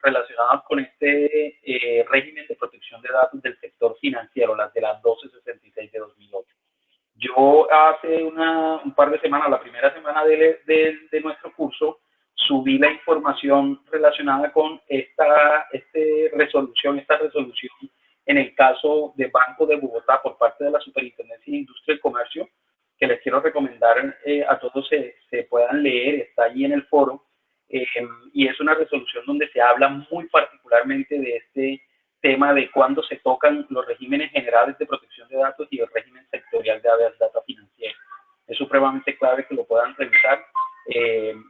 relacionadas con este régimen de protección de datos del sector financiero, las de la 1266 de 2008. Yo hace un par de semanas, la primera semana de nuestro curso, subí la información relacionada con esta resolución en el caso de Banco de Bogotá por parte de la Superintendencia de Industria y Comercio, que les quiero recomendar a todos se puedan leer, está allí en el foro, y es una resolución donde se habla muy particularmente de este tema de cuándo se tocan los regímenes generales de protección de datos y el régimen sectorial de habeas data financiera. Es supremamente clave que lo puedan revisar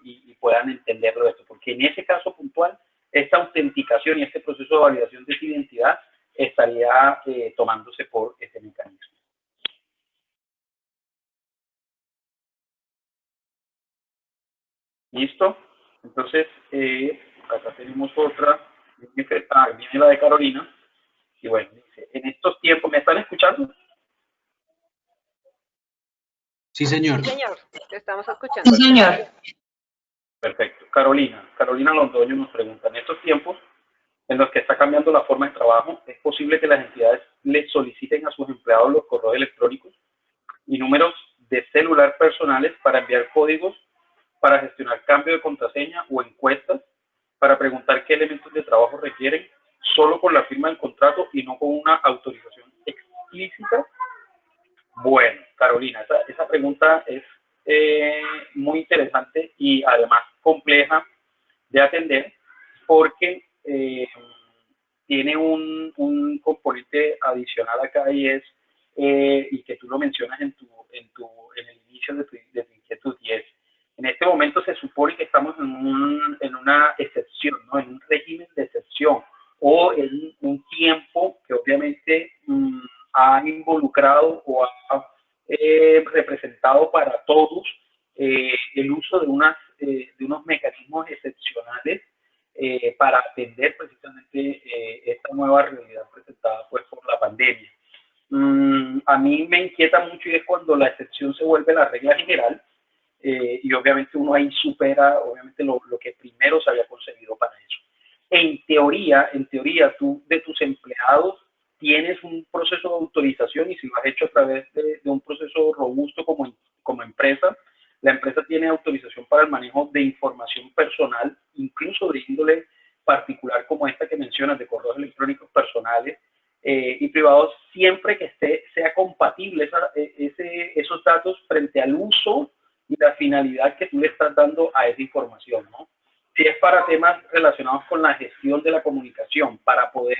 y puedan entenderlo esto, porque en ese caso puntual, esta autenticación y este proceso de validación de esa identidad estaría tomándose por este mecanismo. ¿Listo? Entonces, acá tenemos otra, viene la de Carolina, y bueno, dice, en estos tiempos, ¿me están escuchando? Sí, señor. Sí, señor, te estamos escuchando. Sí, señor. Perfecto. Carolina Londoño nos pregunta, en estos tiempos en los que está cambiando la forma de trabajo, ¿es posible que las entidades les soliciten a sus empleados los correos electrónicos y números de celular personales para enviar códigos, para gestionar cambio de contraseña o encuestas, para preguntar qué elementos de trabajo requieren, solo con la firma del contrato y no con una autorización explícita? Bueno, Carolina, esa pregunta es muy interesante y además compleja de atender porque tiene un componente adicional acá y es, y que tú lo mencionas en el inicio de tu inquietud, y es, en este momento se supone que estamos en una excepción, ¿no? En un régimen de excepción o en un tiempo que obviamente ha involucrado o ha representado para todos el uso de unos mecanismos excepcionales para atender precisamente esta nueva realidad presentada pues, por la pandemia. A mí me inquieta mucho y es cuando la excepción se vuelve la regla general y obviamente uno ahí supera obviamente lo que primero se había concebido para eso. En teoría, tú de tus empleados tienes un proceso de autorización y si lo has hecho a través de un proceso robusto como empresa, la empresa tiene autorización para el manejo de información personal, incluso de índole particular como esta que mencionas, de correos electrónicos personales y privados, siempre que sea compatible esos datos frente al uso y la finalidad que tú le estás dando a esa información, ¿no? Si es para temas relacionados con la gestión de la comunicación, para poder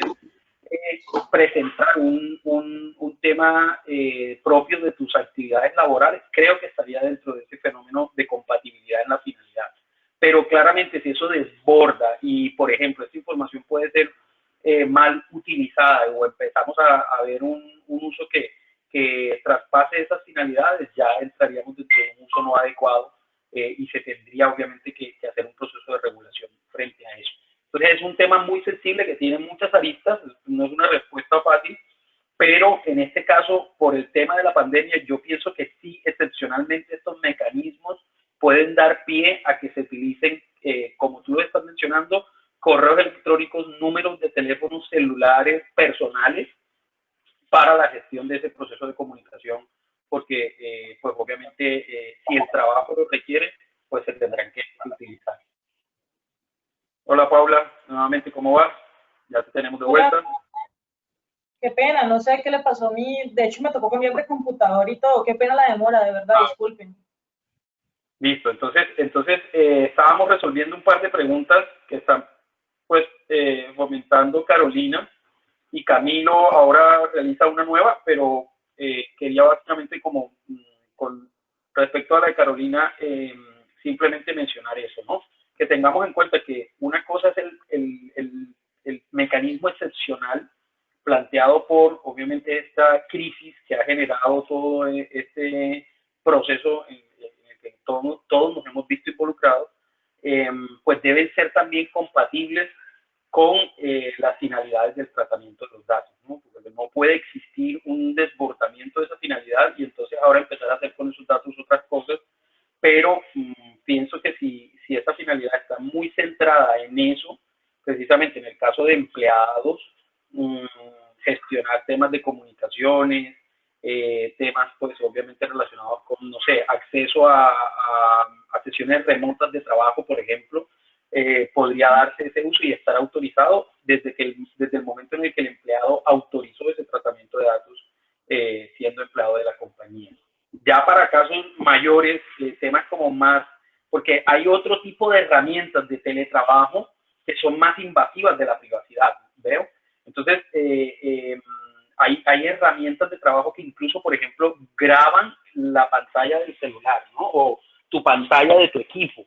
presentar un tema propio de tus actividades laborales, creo que estaría dentro de ese fenómeno de compatibilidad en la finalidad. Pero claramente si eso desborda y, por ejemplo, esta información puede ser mal utilizada o empezamos a ver un uso que traspase esas finalidades, ya entraríamos dentro de un uso no adecuado y se tendría obviamente que hacer un proceso de regulación frente a eso. Entonces es un tema muy sensible que tiene muchas aristas, no es una respuesta fácil, pero en este caso, por el tema de la pandemia, yo pienso que sí, excepcionalmente estos mecanismos pueden dar pie a que se utilicen, como tú lo estás mencionando, correos electrónicos, números de teléfonos celulares personales para la gestión de ese proceso de comunicación, porque pues obviamente si el trabajo lo requiere, pues se tendrán que utilizar. Hola Paula, nuevamente, ¿cómo vas? Ya te tenemos de vuelta. Qué pena, no sé qué le pasó a mí, de hecho me tocó cambiar de computador y todo, qué pena la demora, de verdad, disculpen. Listo, entonces estábamos resolviendo un par de preguntas que están pues fomentando Carolina, y Camilo ahora realiza una nueva, pero quería básicamente como con respecto a la de Carolina simplemente mencionar eso, ¿no? Que tengamos en cuenta que una cosa es el mecanismo excepcional planteado por, obviamente, esta crisis que ha generado todo este proceso en el que todos nos hemos visto involucrados, pues deben ser también compatibles con las finalidades del tratamiento de los datos, ¿no? Porque no puede existir un desbordamiento de esa finalidad y entonces ahora empezar a hacer con esos datos otras cosas, pero pienso que si esa finalidad está muy centrada en eso, precisamente en el caso de empleados, gestionar temas de comunicaciones, temas pues obviamente relacionados con, no sé, acceso a sesiones remotas de trabajo, por ejemplo, podría darse ese uso y estar autorizado desde el momento en el que el empleado autorizó ese tratamiento de datos siendo empleado de la compañía. Ya para casos mayores, temas como más, porque hay otro tipo de herramientas de teletrabajo que son más invasivas de la privacidad, ¿veo? Entonces, hay herramientas de trabajo que incluso, por ejemplo, graban la pantalla del celular, ¿no? O tu pantalla de tu equipo.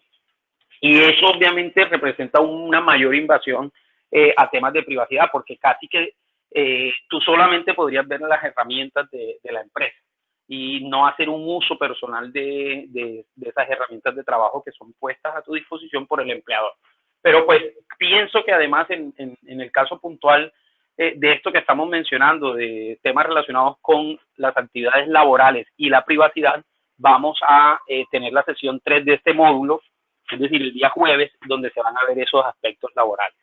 Y eso obviamente representa una mayor invasión a temas de privacidad, porque casi que tú solamente podrías ver las herramientas de la empresa y no hacer un uso personal de esas herramientas de trabajo que son puestas a tu disposición por el empleador. Pero pues pienso que además en el caso puntual de esto que estamos mencionando, de temas relacionados con las actividades laborales y la privacidad, vamos a tener la sesión 3 de este módulo, es decir, el día jueves, donde se van a ver esos aspectos laborales.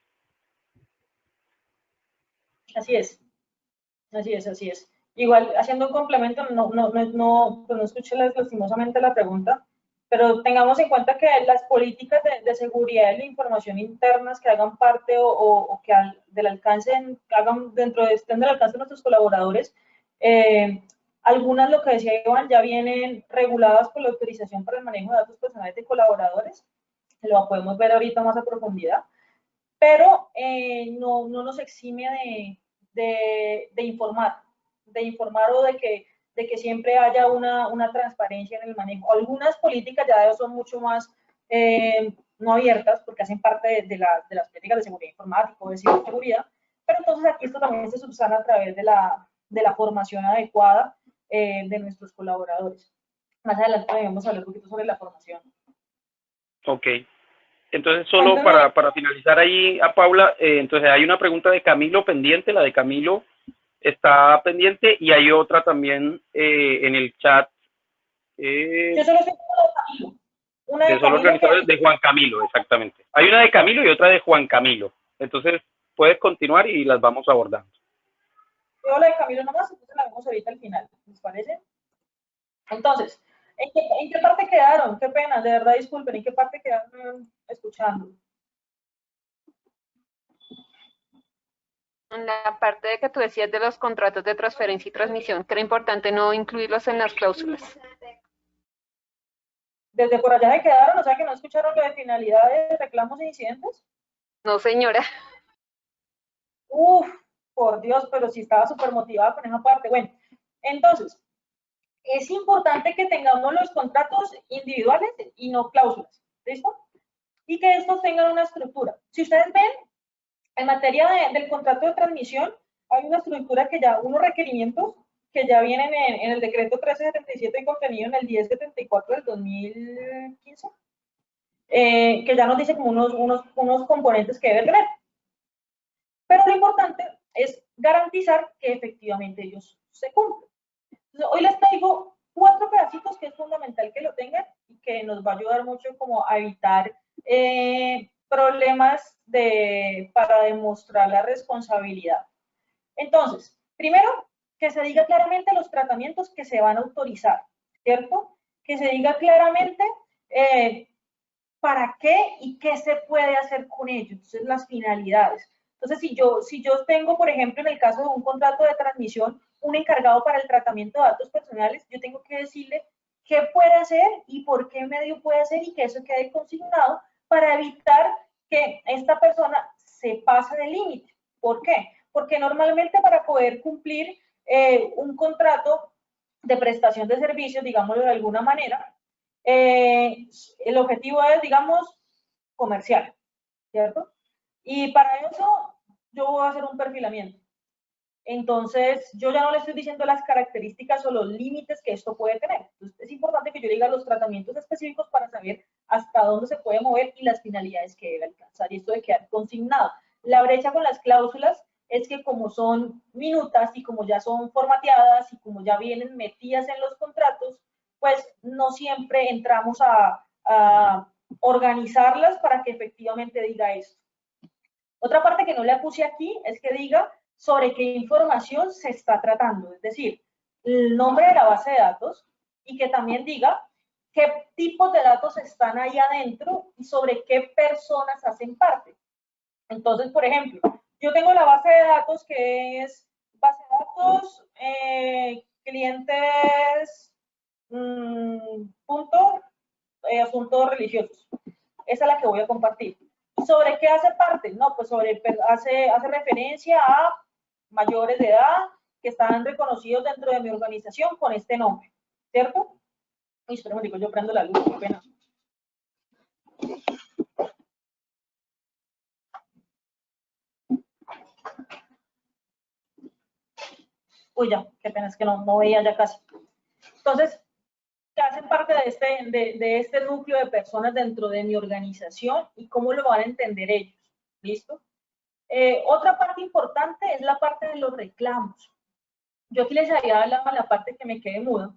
Así es, así es, así es. Igual, haciendo un complemento, no escuché lastimosamente la pregunta, pero tengamos en cuenta que las políticas de seguridad de la información internas que hagan parte o que del alcance, hagan estén del alcance de nuestros colaboradores, algunas, lo que decía Iván, ya vienen reguladas por la autorización para el manejo de datos personales de colaboradores, lo podemos ver ahorita más a profundidad, pero no nos exime de informar o de que siempre haya una transparencia en el manejo. Algunas políticas ya son mucho más no abiertas, porque hacen parte de las políticas de seguridad informática o de ciberseguridad, pero entonces aquí esto también se subsana a través de la formación adecuada de nuestros colaboradores. Más adelante vamos a hablar un poquito sobre la formación. Ok. Entonces, solo para finalizar ahí a Paula, entonces hay una pregunta de Camilo pendiente, la de Camilo está pendiente, y hay otra también en el chat. Yo solo estoy con Camilo. Una de solo organizadores de Juan Camilo, exactamente. Hay una de Camilo y otra de Juan Camilo. Entonces, puedes continuar y las vamos abordando. Yo la de Camilo nomás, entonces la vemos ahorita al final, ¿les parece? Entonces, ¿en qué parte quedaron? Qué pena, de verdad disculpen, ¿en qué parte quedaron escuchando? En la parte de que tú decías de los contratos de transferencia y transmisión, que era importante no incluirlos en las cláusulas. Desde por allá se quedaron, o sea que no escucharon lo de finalidades, reclamos e incidentes. No, señora. Uf, por Dios, pero sí estaba súper motivada con esa parte. Bueno, entonces, es importante que tengamos los contratos individuales y no cláusulas, ¿listo? Y que estos tengan una estructura. Si ustedes ven, en materia del contrato de transmisión, hay una estructura que ya, unos requerimientos que ya vienen en el decreto 1377 y contenido en el 1074 del 2015, que ya nos dice como unos componentes que debe tener. Pero lo importante es garantizar que efectivamente ellos se cumplen. Entonces, hoy les traigo 4 pedacitos que es fundamental que lo tengan y que nos va a ayudar mucho como a evitar problemas para demostrar la responsabilidad. Entonces, primero, que se diga claramente los tratamientos que se van a autorizar, ¿cierto? Que se diga claramente para qué y qué se puede hacer con ellos, entonces las finalidades. Entonces, si yo tengo, por ejemplo, en el caso de un contrato de transmisión, un encargado para el tratamiento de datos personales, yo tengo que decirle qué puede hacer y por qué medio puede hacer y que eso quede consignado para evitar que esta persona se pase del límite. ¿Por qué? Porque normalmente para poder cumplir un contrato de prestación de servicios, digámoslo de alguna manera, el objetivo es, digamos, comercial, ¿cierto? Y para eso yo voy a hacer un perfilamiento. Entonces, yo ya no le estoy diciendo las características o los límites que esto puede tener. Entonces, es importante que yo diga los tratamientos específicos para saber hasta dónde se puede mover y las finalidades que debe alcanzar. Y esto de quedar consignado. La brecha con las cláusulas es que como son minutas y como ya son formateadas y como ya vienen metidas en los contratos, pues no siempre entramos a organizarlas para que efectivamente diga esto. Otra parte que no le puse aquí es que diga sobre qué información se está tratando, es decir, el nombre de la base de datos y que también diga qué tipos de datos están ahí adentro y sobre qué personas hacen parte. Entonces, por ejemplo, yo tengo la base de datos que es base de datos clientes asuntos religiosos. Esa es la que voy a compartir. ¿Sobre qué hace parte? No, pues hace referencia a mayores de edad que están reconocidos dentro de mi organización con este nombre, ¿cierto? Uy, espera un momento, yo prendo la luz, qué pena. Uy, ya, qué pena, es que no veía ya casi. Entonces, que hacen parte de este núcleo de personas dentro de mi organización y cómo lo van a entender ellos. ¿Listo? Otra parte importante es la parte de los reclamos. Yo aquí les había hablado la parte que me quedé muda,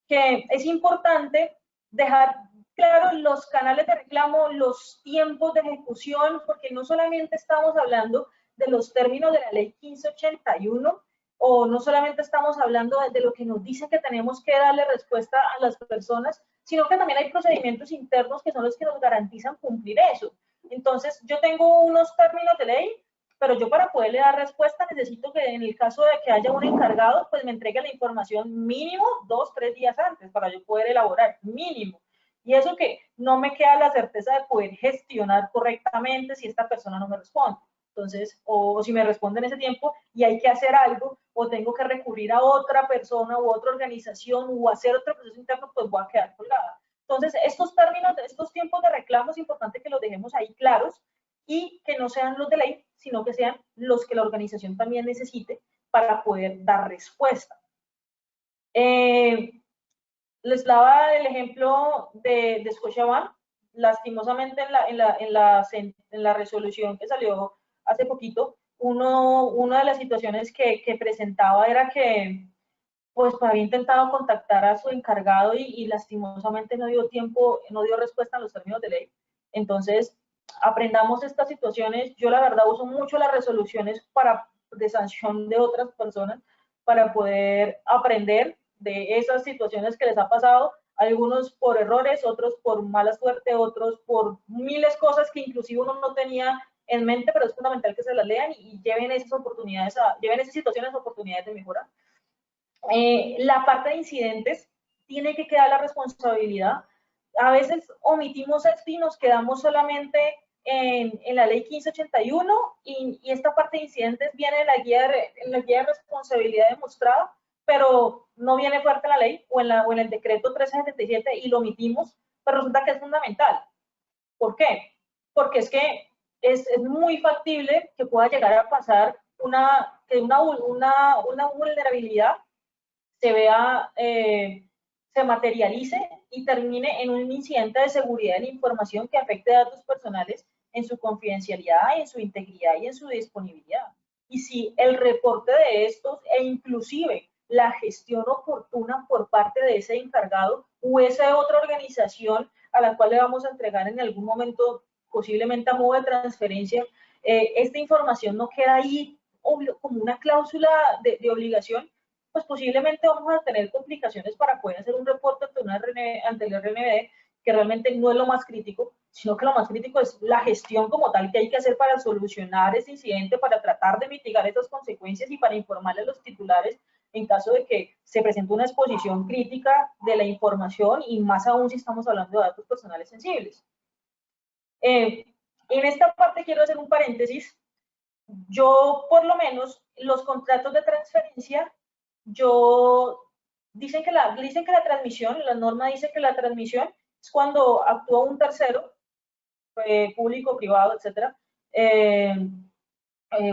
que es importante dejar claro los canales de reclamo, los tiempos de ejecución, porque no solamente estamos hablando de los términos de la ley 1581, o no solamente estamos hablando de lo que nos dice que tenemos que darle respuesta a las personas, sino que también hay procedimientos internos que son los que nos garantizan cumplir eso. Entonces, yo tengo unos términos de ley, pero yo para poderle dar respuesta necesito que en el caso de que haya un encargado, pues me entregue la información mínimo 2-3 días antes para yo poder elaborar, mínimo. Y eso que no me queda la certeza de poder gestionar correctamente si esta persona no me responde. Entonces, o si me responde en ese tiempo y hay que hacer algo, o tengo que recurrir a otra persona u otra organización o hacer otro proceso interno, pues voy a quedar colgada. Entonces, estos términos, estos tiempos de reclamo es importante que los dejemos ahí claros y que no sean los de ley, sino que sean los que la organización también necesite para poder dar respuesta. Les daba el ejemplo de Scotiabank. Lastimosamente en la resolución que salió hace poquito, una de las situaciones que presentaba era que pues había intentado contactar a su encargado y lastimosamente no dio tiempo, no dio respuesta a los términos de ley. Entonces, aprendamos estas situaciones. Yo la verdad uso mucho las resoluciones de sanción de otras personas para poder aprender de esas situaciones que les ha pasado, algunos por errores, otros por mala suerte, otros por miles de cosas que inclusive uno no tenía en mente, pero es fundamental que se las lean y lleven esas oportunidades, lleven esas situaciones a oportunidades de mejora. La parte de incidentes tiene que quedar la responsabilidad. A veces omitimos esto y nos quedamos solamente en la ley 1581 y esta parte de incidentes viene en la guía de responsabilidad demostrada, pero no viene fuerte en la ley o en el decreto 1377 y lo omitimos, pero resulta que es fundamental. ¿Por qué? Porque es que es muy factible que pueda llegar a pasar que una vulnerabilidad se vea, se materialice y termine en un incidente de seguridad de la información que afecte a datos personales en su confidencialidad, en su integridad y en su disponibilidad. Y si el reporte de estos e inclusive la gestión oportuna por parte de ese encargado o esa otra organización a la cual le vamos a entregar en algún momento, posiblemente a modo de transferencia, esta información no queda ahí como una cláusula de obligación, pues posiblemente vamos a tener complicaciones para poder hacer un reporte ante el RNBD, que realmente no es lo más crítico, sino que lo más crítico es la gestión como tal que hay que hacer para solucionar ese incidente, para tratar de mitigar esas consecuencias y para informarle a los titulares en caso de que se presente una exposición crítica de la información y más aún si estamos hablando de datos personales sensibles. En esta parte quiero hacer un paréntesis. Yo, por lo menos, los contratos de transferencia, dicen que la transmisión, la norma dice que la transmisión es cuando actúa un tercero, público, privado, etcétera,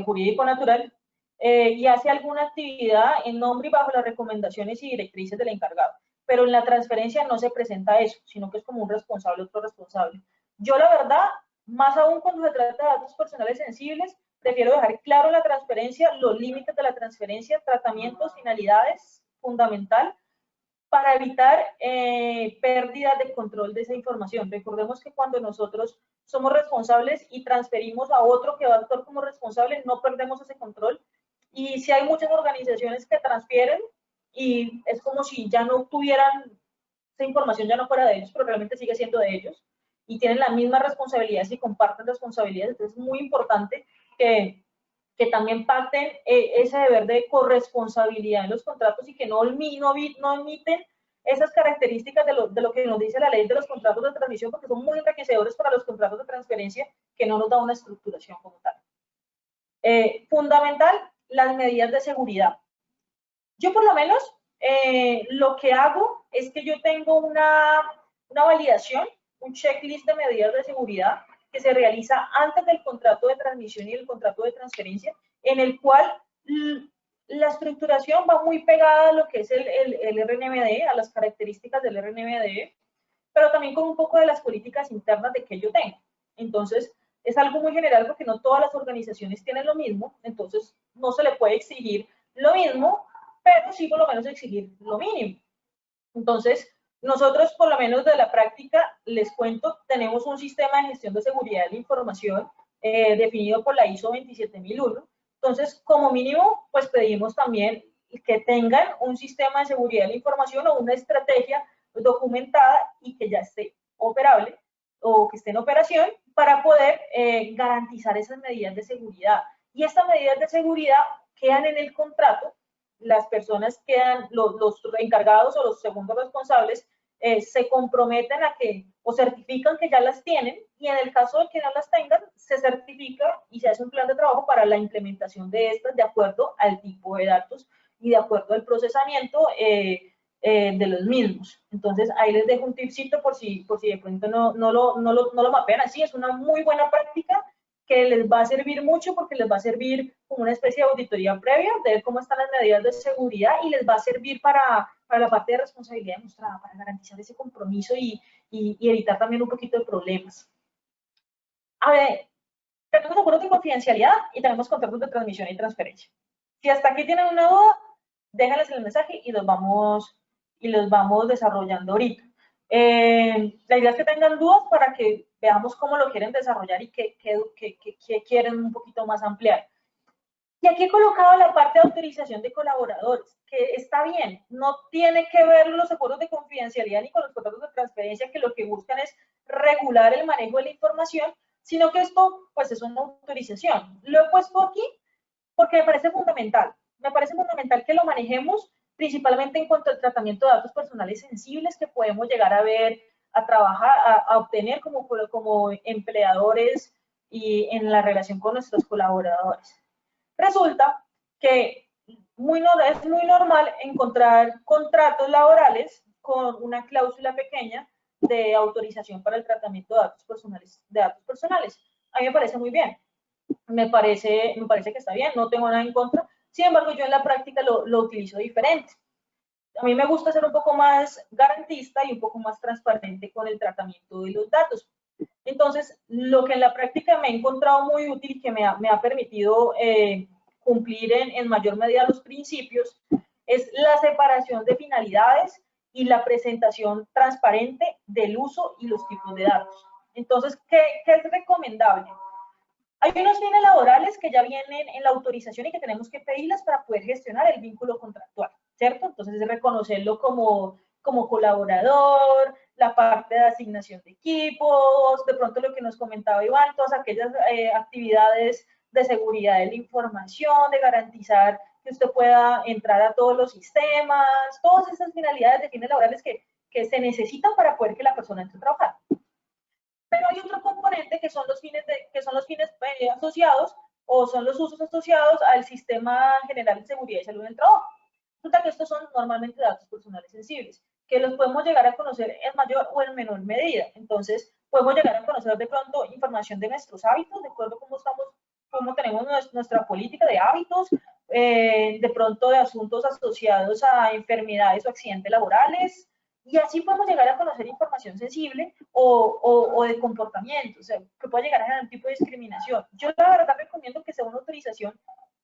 jurídico natural, y hace alguna actividad en nombre y bajo las recomendaciones y directrices del encargado. Pero en la transferencia no se presenta eso, sino que es como un responsable, otro responsable. Yo, la verdad, más aún cuando se trata de datos personales sensibles, prefiero dejar claro en la transferencia los límites de la transferencia, tratamientos, finalidades, fundamental, para evitar pérdidas de control de esa información. Recordemos que cuando nosotros somos responsables y transferimos a otro que va a actuar como responsable, no perdemos ese control. Y si hay muchas organizaciones que transfieren y es como si ya no tuvieran, esa información ya no fuera de ellos, pero realmente sigue siendo de ellos y tienen la misma responsabilidad y comparten responsabilidades. Entonces es muy importante que también pacten ese deber de corresponsabilidad en los contratos y que no omiten esas características de lo que nos dice la ley de los contratos de transmisión, porque son muy enriquecedores para los contratos de transferencia que no nos da una estructuración como tal. Fundamental, las medidas de seguridad. Yo por lo menos lo que hago es que yo tengo una validación, un checklist de medidas de seguridad que se realiza antes del contrato de transmisión y el contrato de transferencia, en el cual la estructuración va muy pegada a lo que es el RNMD, a las características del RNMD, pero también con un poco de las políticas internas de que yo tengo. Entonces, es algo muy general porque no todas las organizaciones tienen lo mismo, entonces no se le puede exigir lo mismo, pero sí por lo menos exigir lo mínimo. Entonces, nosotros, por lo menos de la práctica, les cuento, tenemos un sistema de gestión de seguridad de la información definido por la ISO 27001. Entonces, como mínimo, pues pedimos también que tengan un sistema de seguridad de la información o una estrategia documentada y que ya esté operable o que esté en operación para poder garantizar esas medidas de seguridad. Y estas medidas de seguridad quedan en el contrato. Las personas quedan, los encargados o los segundos responsables se comprometen a que, o certifican que ya las tienen, y en el caso de que no las tengan, se certifica y se hace un plan de trabajo para la implementación de estas de acuerdo al tipo de datos y de acuerdo al procesamiento de los mismos. Entonces, ahí les dejo un tipcito por si de pronto no lo mapean así. Es una muy buena práctica que les va a servir mucho porque les va a servir como una especie de auditoría previa de ver cómo están las medidas de seguridad y les va a servir para la parte de responsabilidad demostrada, para garantizar ese compromiso y evitar también un poquito de problemas. A ver, tenemos acuerdos de confidencialidad y tenemos contratos de transmisión y transferencia. Si hasta aquí tienen una duda, déjenles el mensaje y los vamos desarrollando ahorita. La idea es que tengan dudas para que veamos cómo lo quieren desarrollar y qué quieren un poquito más ampliar. Y aquí he colocado la parte de autorización de colaboradores, que está bien, no tiene que ver los acuerdos de confidencialidad ni con los contratos de transferencia, que lo que buscan es regular el manejo de la información, sino que esto, pues, es una autorización. Lo he puesto aquí porque me parece fundamental. Me parece fundamental que lo manejemos principalmente en cuanto al tratamiento de datos personales sensibles que podemos llegar a ver, a trabajar, a obtener como empleadores y en la relación con nuestros colaboradores. Resulta que es muy normal encontrar contratos laborales con una cláusula pequeña de autorización para el tratamiento de datos personales. A mí me parece muy bien. Me parece que está bien, no tengo nada en contra. Sin embargo, yo en la práctica lo utilizo diferente. A mí me gusta ser un poco más garantista y un poco más transparente con el tratamiento de los datos. Entonces, lo que en la práctica me he encontrado muy útil y que me ha permitido cumplir en mayor medida los principios es la separación de finalidades y la presentación transparente del uso y los tipos de datos. Entonces, ¿qué es recomendable? Hay unos fines laborales que ya vienen en la autorización y que tenemos que pedirlas para poder gestionar el vínculo contractual, ¿cierto? Entonces, es reconocerlo como colaborador, la parte de asignación de equipos, de pronto lo que nos comentaba Iván, todas aquellas actividades de seguridad de la información, de garantizar que usted pueda entrar a todos los sistemas, todas esas finalidades de fines laborales que se necesitan para poder que la persona entre a trabajar. Pero hay otro componente que son los fines, asociados o son los usos asociados al Sistema General de Seguridad y Salud en el Trabajo. Resulta que estos son normalmente datos personales sensibles, que los podemos llegar a conocer en mayor o en menor medida. Entonces, podemos llegar a conocer de pronto información de nuestros hábitos, de acuerdo a cómo tenemos nuestra política de hábitos, de pronto de asuntos asociados a enfermedades o accidentes laborales, y así podemos llegar a conocer información sensible o de comportamiento, o sea, que puede llegar a generar un tipo de discriminación. Yo la verdad recomiendo que sea una autorización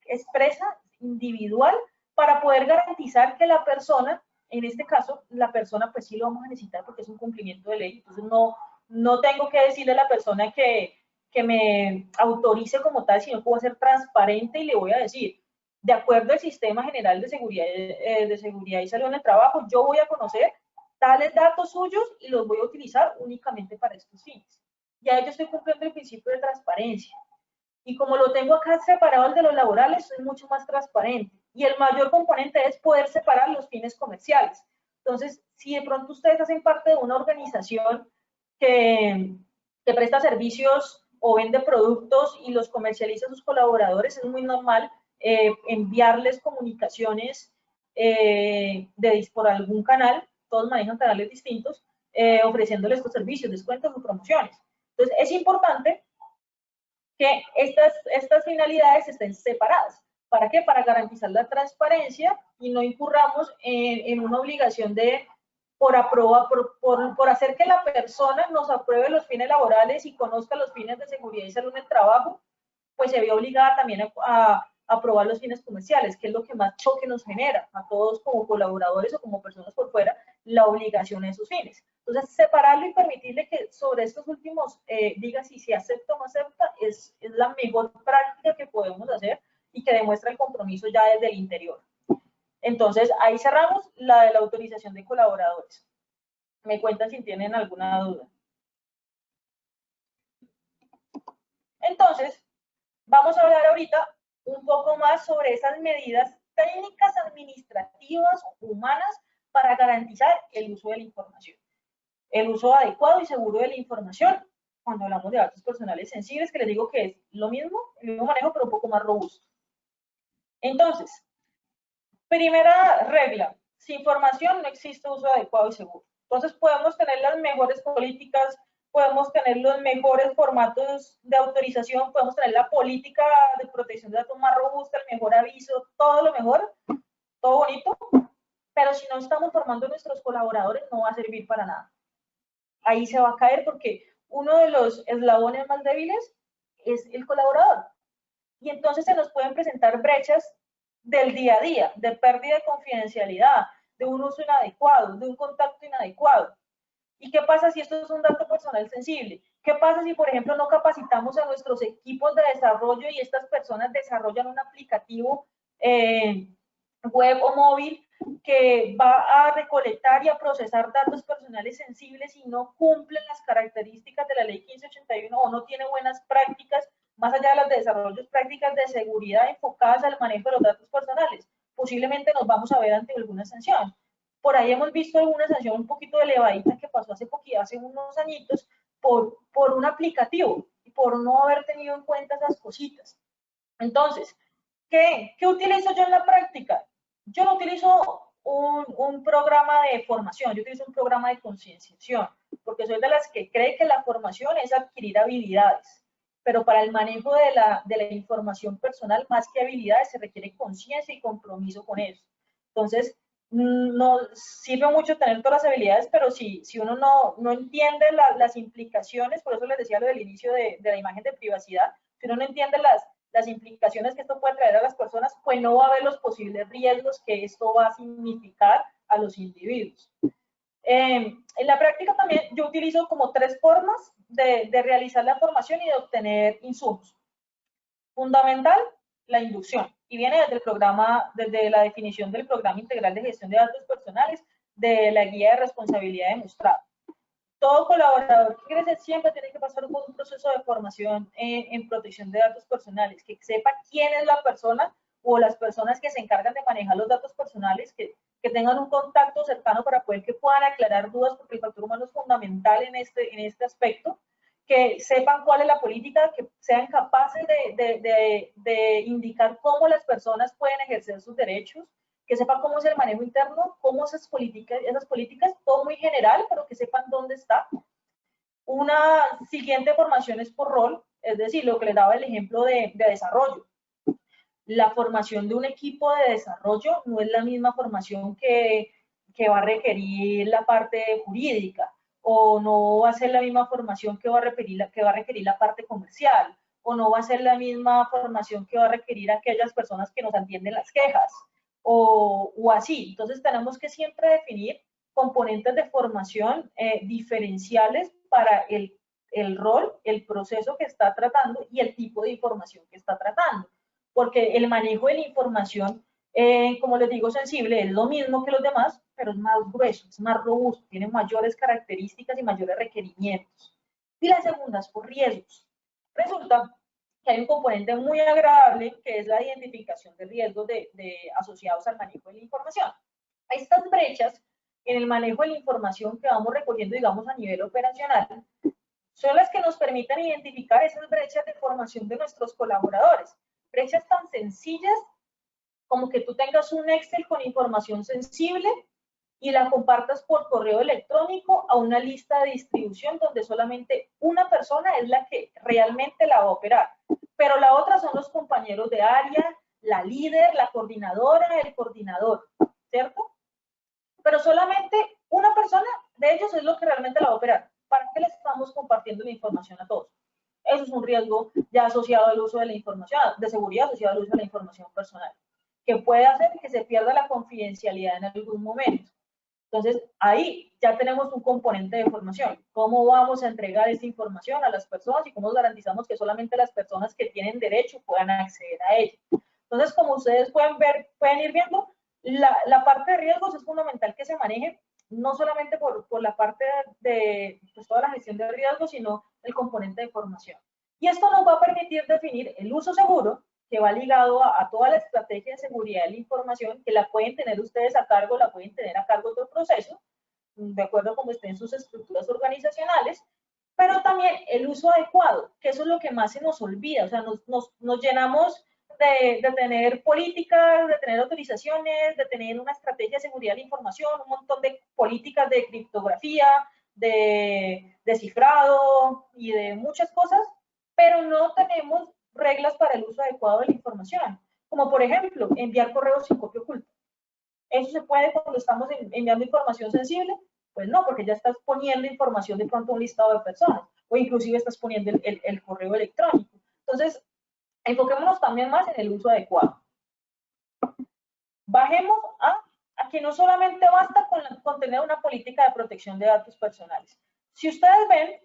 expresa, individual, para poder garantizar que la persona, en este caso, la persona pues sí lo vamos a necesitar porque es un cumplimiento de ley, entonces no tengo que decirle a la persona que me autorice como tal, sino que voy a ser transparente y le voy a decir, de acuerdo al Sistema General de Seguridad y Salud en el Trabajo, yo voy a conocer tales datos suyos y los voy a utilizar únicamente para estos fines. Ya yo estoy cumpliendo el principio de transparencia. Y como lo tengo acá separado el de los laborales, soy mucho más transparente. Y el mayor componente es poder separar los fines comerciales. Entonces, si de pronto ustedes hacen parte de una organización que presta servicios o vende productos y los comercializa a sus colaboradores, es muy normal enviarles comunicaciones por algún canal, todos manejan canales distintos, ofreciéndoles estos servicios, descuentos o promociones. Entonces, es importante que estas finalidades estén separadas. ¿Para qué? Para garantizar la transparencia y no incurramos en una obligación por hacer que la persona nos apruebe los fines laborales y conozca los fines de seguridad y salud en el trabajo, pues se ve obligada también a aprobar los fines comerciales, que es lo que más choque nos genera a todos como colaboradores o como personas por fuera, la obligación de esos fines. Entonces, separarlo y permitirle que sobre estos últimos diga si se acepta o no acepta es la mejor práctica que podemos hacer y que demuestra el compromiso ya desde el interior. Entonces, ahí cerramos la de la autorización de colaboradores. Me cuentan si tienen alguna duda. Entonces, vamos a hablar ahorita un poco más sobre esas medidas técnicas, administrativas, humanas, para garantizar el uso de la información. El uso adecuado y seguro de la información, cuando hablamos de datos personales sensibles, que les digo que es lo mismo, el mismo manejo, pero un poco más robusto. Entonces, primera regla, sin información no existe uso adecuado y seguro. Entonces, podemos tener las mejores políticas, podemos tener los mejores formatos de autorización, podemos tener la política de protección de datos más robusta, el mejor aviso, todo lo mejor, todo bonito, pero si no estamos formando a nuestros colaboradores no va a servir para nada. Ahí se va a caer porque uno de los eslabones más débiles es el colaborador. Y entonces se nos pueden presentar brechas del día a día, de pérdida de confidencialidad, de un uso inadecuado, de un contacto inadecuado. ¿Y qué pasa si esto es un dato personal sensible? ¿Qué pasa si, por ejemplo, no capacitamos a nuestros equipos de desarrollo y estas personas desarrollan un aplicativo web o móvil que va a recolectar y a procesar datos personales sensibles y no cumplen las características de la ley 1581 o no tiene buenas prácticas, más allá de las de desarrollo, prácticas de seguridad enfocadas al manejo de los datos personales? Posiblemente nos vamos a ver ante alguna sanción. Por ahí hemos visto alguna sanción un poquito elevadita que pasó hace unos añitos por un aplicativo y por no haber tenido en cuenta esas cositas. Entonces, ¿qué utilizo yo en la práctica? Yo no utilizo un programa de formación, yo utilizo un programa de concienciación, porque soy de las que cree que la formación es adquirir habilidades, pero para el manejo de la información personal, más que habilidades, se requiere conciencia y compromiso con eso. Entonces, no sirve mucho tener todas las habilidades, pero si uno no entiende las implicaciones, por eso les decía lo del inicio de la imagen de privacidad, si uno no entiende las implicaciones que esto puede traer a las personas, pues no va a haber los posibles riesgos que esto va a significar a los individuos. En la práctica también yo utilizo como 3 formas de realizar la formación y de obtener insumos. Fundamental, la inducción, y viene desde la definición del Programa Integral de Gestión de Datos Personales, de la Guía de Responsabilidad Demostrada. Todo colaborador que ingrese siempre tiene que pasar por un proceso de formación en protección de datos personales, que sepa quién es la persona o las personas que se encargan de manejar los datos personales, que tengan un contacto cercano para que puedan aclarar dudas, porque el factor humano es fundamental en este aspecto, que sepan cuál es la política, que sean capaces de indicar cómo las personas pueden ejercer sus derechos, que sepan cómo es el manejo interno, cómo esas políticas, todo muy general, pero que sepan dónde está. Una siguiente formación es por rol, es decir, lo que les daba el ejemplo de desarrollo. La formación de un equipo de desarrollo no es la misma formación que va a requerir la parte jurídica, o no va a ser la misma formación que va a requerir la parte comercial, o no va a ser la misma formación que va a requerir aquellas personas que nos atienden las quejas, o así. Entonces tenemos que siempre definir componentes de formación diferenciales para el rol, el proceso que está tratando y el tipo de información que está tratando. Porque el manejo de la información, como les digo, sensible, es lo mismo que los demás, pero es más grueso, es más robusto, tiene mayores características y mayores requerimientos. Y la segunda es por riesgos. Resulta que hay un componente muy agradable que es la identificación de riesgos asociados al manejo de la información. Estas brechas en el manejo de la información que vamos recogiendo, digamos, a nivel operacional, son las que nos permiten identificar esas brechas de formación de nuestros colaboradores. Brechas tan sencillas como que tú tengas un Excel con información sensible y la compartas por correo electrónico a una lista de distribución donde solamente una persona es la que realmente la va a operar, pero la otra son los compañeros de área, la líder, la coordinadora, el coordinador, ¿cierto? Pero solamente una persona de ellos es lo que realmente la va a operar. ¿Para qué le estamos compartiendo la información a todos? Eso es un riesgo ya asociado al uso de la información, de seguridad asociado al uso de la información personal, que puede hacer que se pierda la confidencialidad en algún momento. Entonces, ahí ya tenemos un componente de formación. ¿Cómo vamos a entregar esta información a las personas y cómo garantizamos que solamente las personas que tienen derecho puedan acceder a ella? Entonces, como ustedes pueden ir viendo, la parte de riesgos es fundamental que se maneje, no solamente por la parte de pues, toda la gestión de riesgos, sino el componente de formación. Y esto nos va a permitir definir el uso seguro, que va ligado a toda la estrategia de seguridad de la información, que la pueden tener ustedes a cargo, la pueden tener a cargo del proceso, de acuerdo a cómo estén sus estructuras organizacionales, pero también el uso adecuado, que eso es lo que más se nos olvida. O sea, nos llenamos de tener políticas, de tener autorizaciones, de tener una estrategia de seguridad de la información, un montón de políticas de criptografía, de cifrado y de muchas cosas, pero no tenemos reglas para el uso adecuado de la información, como por ejemplo, enviar correos sin copia oculta. ¿Eso se puede cuando estamos enviando información sensible? Pues no, porque ya estás poniendo información de pronto a un listado de personas, o inclusive estás poniendo el correo electrónico. Entonces, enfoquémonos también más en el uso adecuado. Bajemos a que no solamente basta con tener una política de protección de datos personales. Si ustedes ven,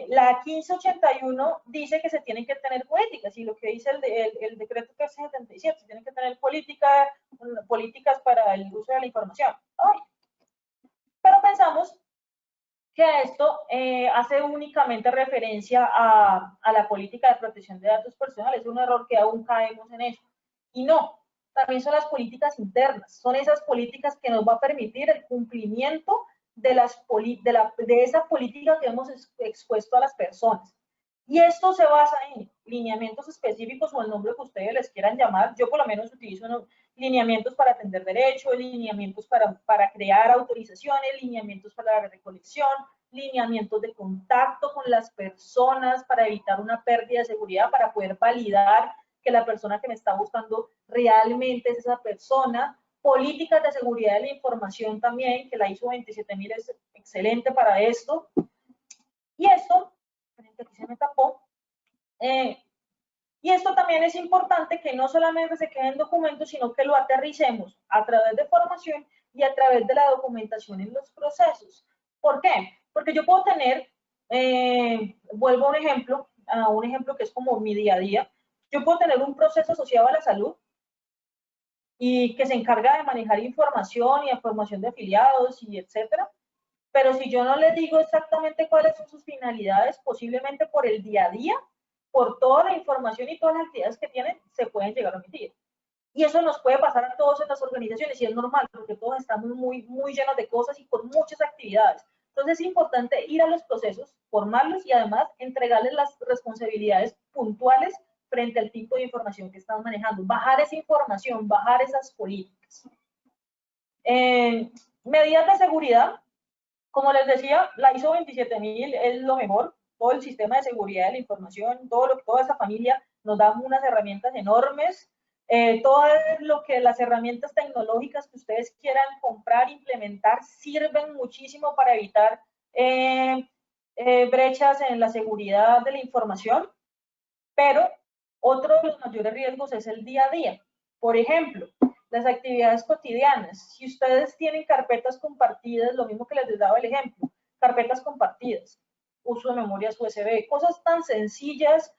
la 1581 dice que se tienen que tener políticas, y lo que dice el decreto 1377, se tienen que tener políticas para el uso de la información. Pero pensamos que esto hace únicamente referencia a la política de protección de datos personales. Es un error que aún caemos en eso. Y no, también son las políticas internas, son esas políticas que nos va a permitir el cumplimiento de esa política que hemos expuesto a las personas. Y esto se basa en lineamientos específicos o el nombre que ustedes les quieran llamar. Yo por lo menos utilizo lineamientos para atender derechos, lineamientos para crear autorizaciones, lineamientos para la recolección, lineamientos de contacto con las personas para evitar una pérdida de seguridad, para poder validar que la persona que me está buscando realmente es esa persona. Políticas de seguridad de la información también, que la ISO 27000 es excelente para esto. Y esto, aquí se me tapó, y esto también es importante, que no solamente se quede en documentos, sino que lo aterricemos a través de formación y a través de la documentación en los procesos. ¿Por qué? Porque yo puedo tener, vuelvo a un ejemplo que es como mi día a día. Yo puedo tener un proceso asociado a la salud y que se encarga de manejar información y información de afiliados y etcétera. Pero si yo no les digo exactamente cuáles son sus finalidades, posiblemente por el día a día, por toda la información y todas las actividades que tienen, se pueden llegar a omitir. Y eso nos puede pasar a todos en las organizaciones y es normal porque todos estamos muy llenos de cosas y con muchas actividades. Entonces es importante ir a los procesos, formarlos y además entregarles las responsabilidades puntuales frente al tipo de información que están manejando. Bajar esa información, bajar esas políticas. Medidas de seguridad. Como les decía, la ISO 27000 es lo mejor. Todo el sistema de seguridad de la información, toda esa familia nos da unas herramientas enormes. Todo lo que las herramientas tecnológicas que ustedes quieran comprar, implementar, sirven muchísimo para evitar brechas en la seguridad de la información, pero otro de los mayores riesgos es el día a día. Por ejemplo, las actividades cotidianas. Si ustedes tienen carpetas compartidas, lo mismo que les daba el ejemplo, carpetas compartidas, uso de memorias USB, cosas tan sencillas,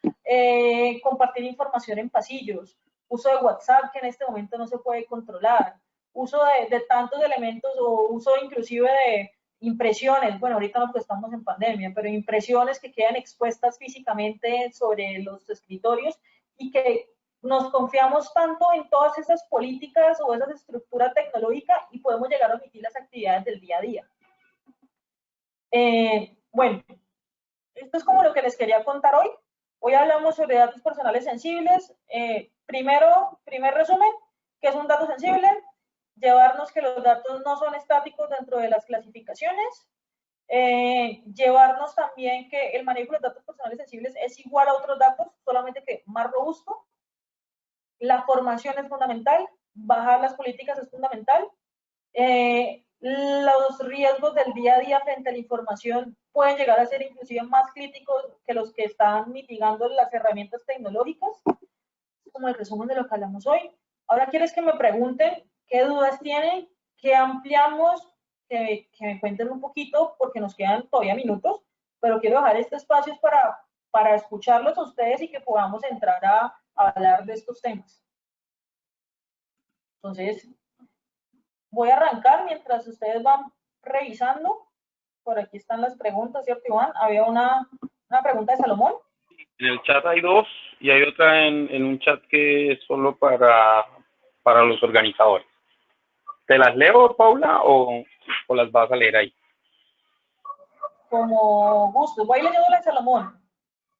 compartir información en pasillos, uso de WhatsApp que en este momento no se puede controlar, uso de tantos elementos o uso inclusive de impresiones, bueno, ahorita no porque estamos en pandemia, pero impresiones que quedan expuestas físicamente sobre los escritorios y que nos confiamos tanto en todas esas políticas o esas estructuras tecnológicas y podemos llegar a omitir las actividades del día a día. Bueno, esto es como lo que les quería contar hoy. Hoy hablamos sobre datos personales sensibles. Primer resumen, ¿qué es un dato sensible? Llevarnos que los datos no son estáticos dentro de las clasificaciones. Llevarnos también que el manejo de los datos personales sensibles es igual a otros datos, solamente que más robusto. La formación es fundamental, bajar las políticas es fundamental. Los riesgos del día a día frente a la información pueden llegar a ser inclusive más críticos que los que están mitigando las herramientas tecnológicas, como el resumen de lo que hablamos hoy. Ahora quieres que me pregunten qué dudas tienen, qué ampliamos, que me cuenten un poquito, porque nos quedan todavía minutos, pero quiero dejar este espacio para escucharlos a ustedes y que podamos entrar a hablar de estos temas. Entonces, voy a arrancar mientras ustedes van revisando. Por aquí están las preguntas, ¿cierto, Iván? Había una pregunta de Salomón. En el chat hay dos y hay otra en un chat que es solo para los organizadores. ¿Te las leo, Paula, o las vas a leer ahí? Como gusto. Voy leyendo la de Salomón.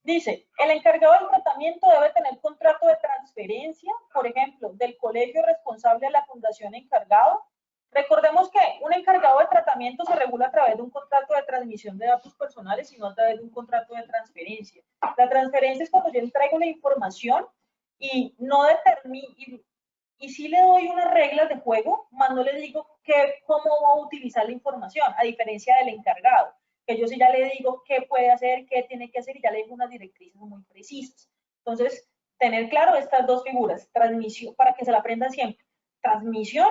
Dice, el encargado del tratamiento debe tener contrato de transferencia, por ejemplo, del colegio responsable de la fundación encargado. Recordemos que un encargado de tratamiento se regula a través de un contrato de transmisión de datos personales y no a través de un contrato de transferencia. La transferencia es cuando yo entrego la información y no determino, y sí le doy unas reglas de juego, más no le digo cómo va a utilizar la información, a diferencia del encargado, que yo sí ya le digo qué puede hacer, qué tiene que hacer y ya le digo unas directrices muy precisas. Entonces, tener claro estas dos figuras, transmisión, para que se la aprendan siempre. Transmisión,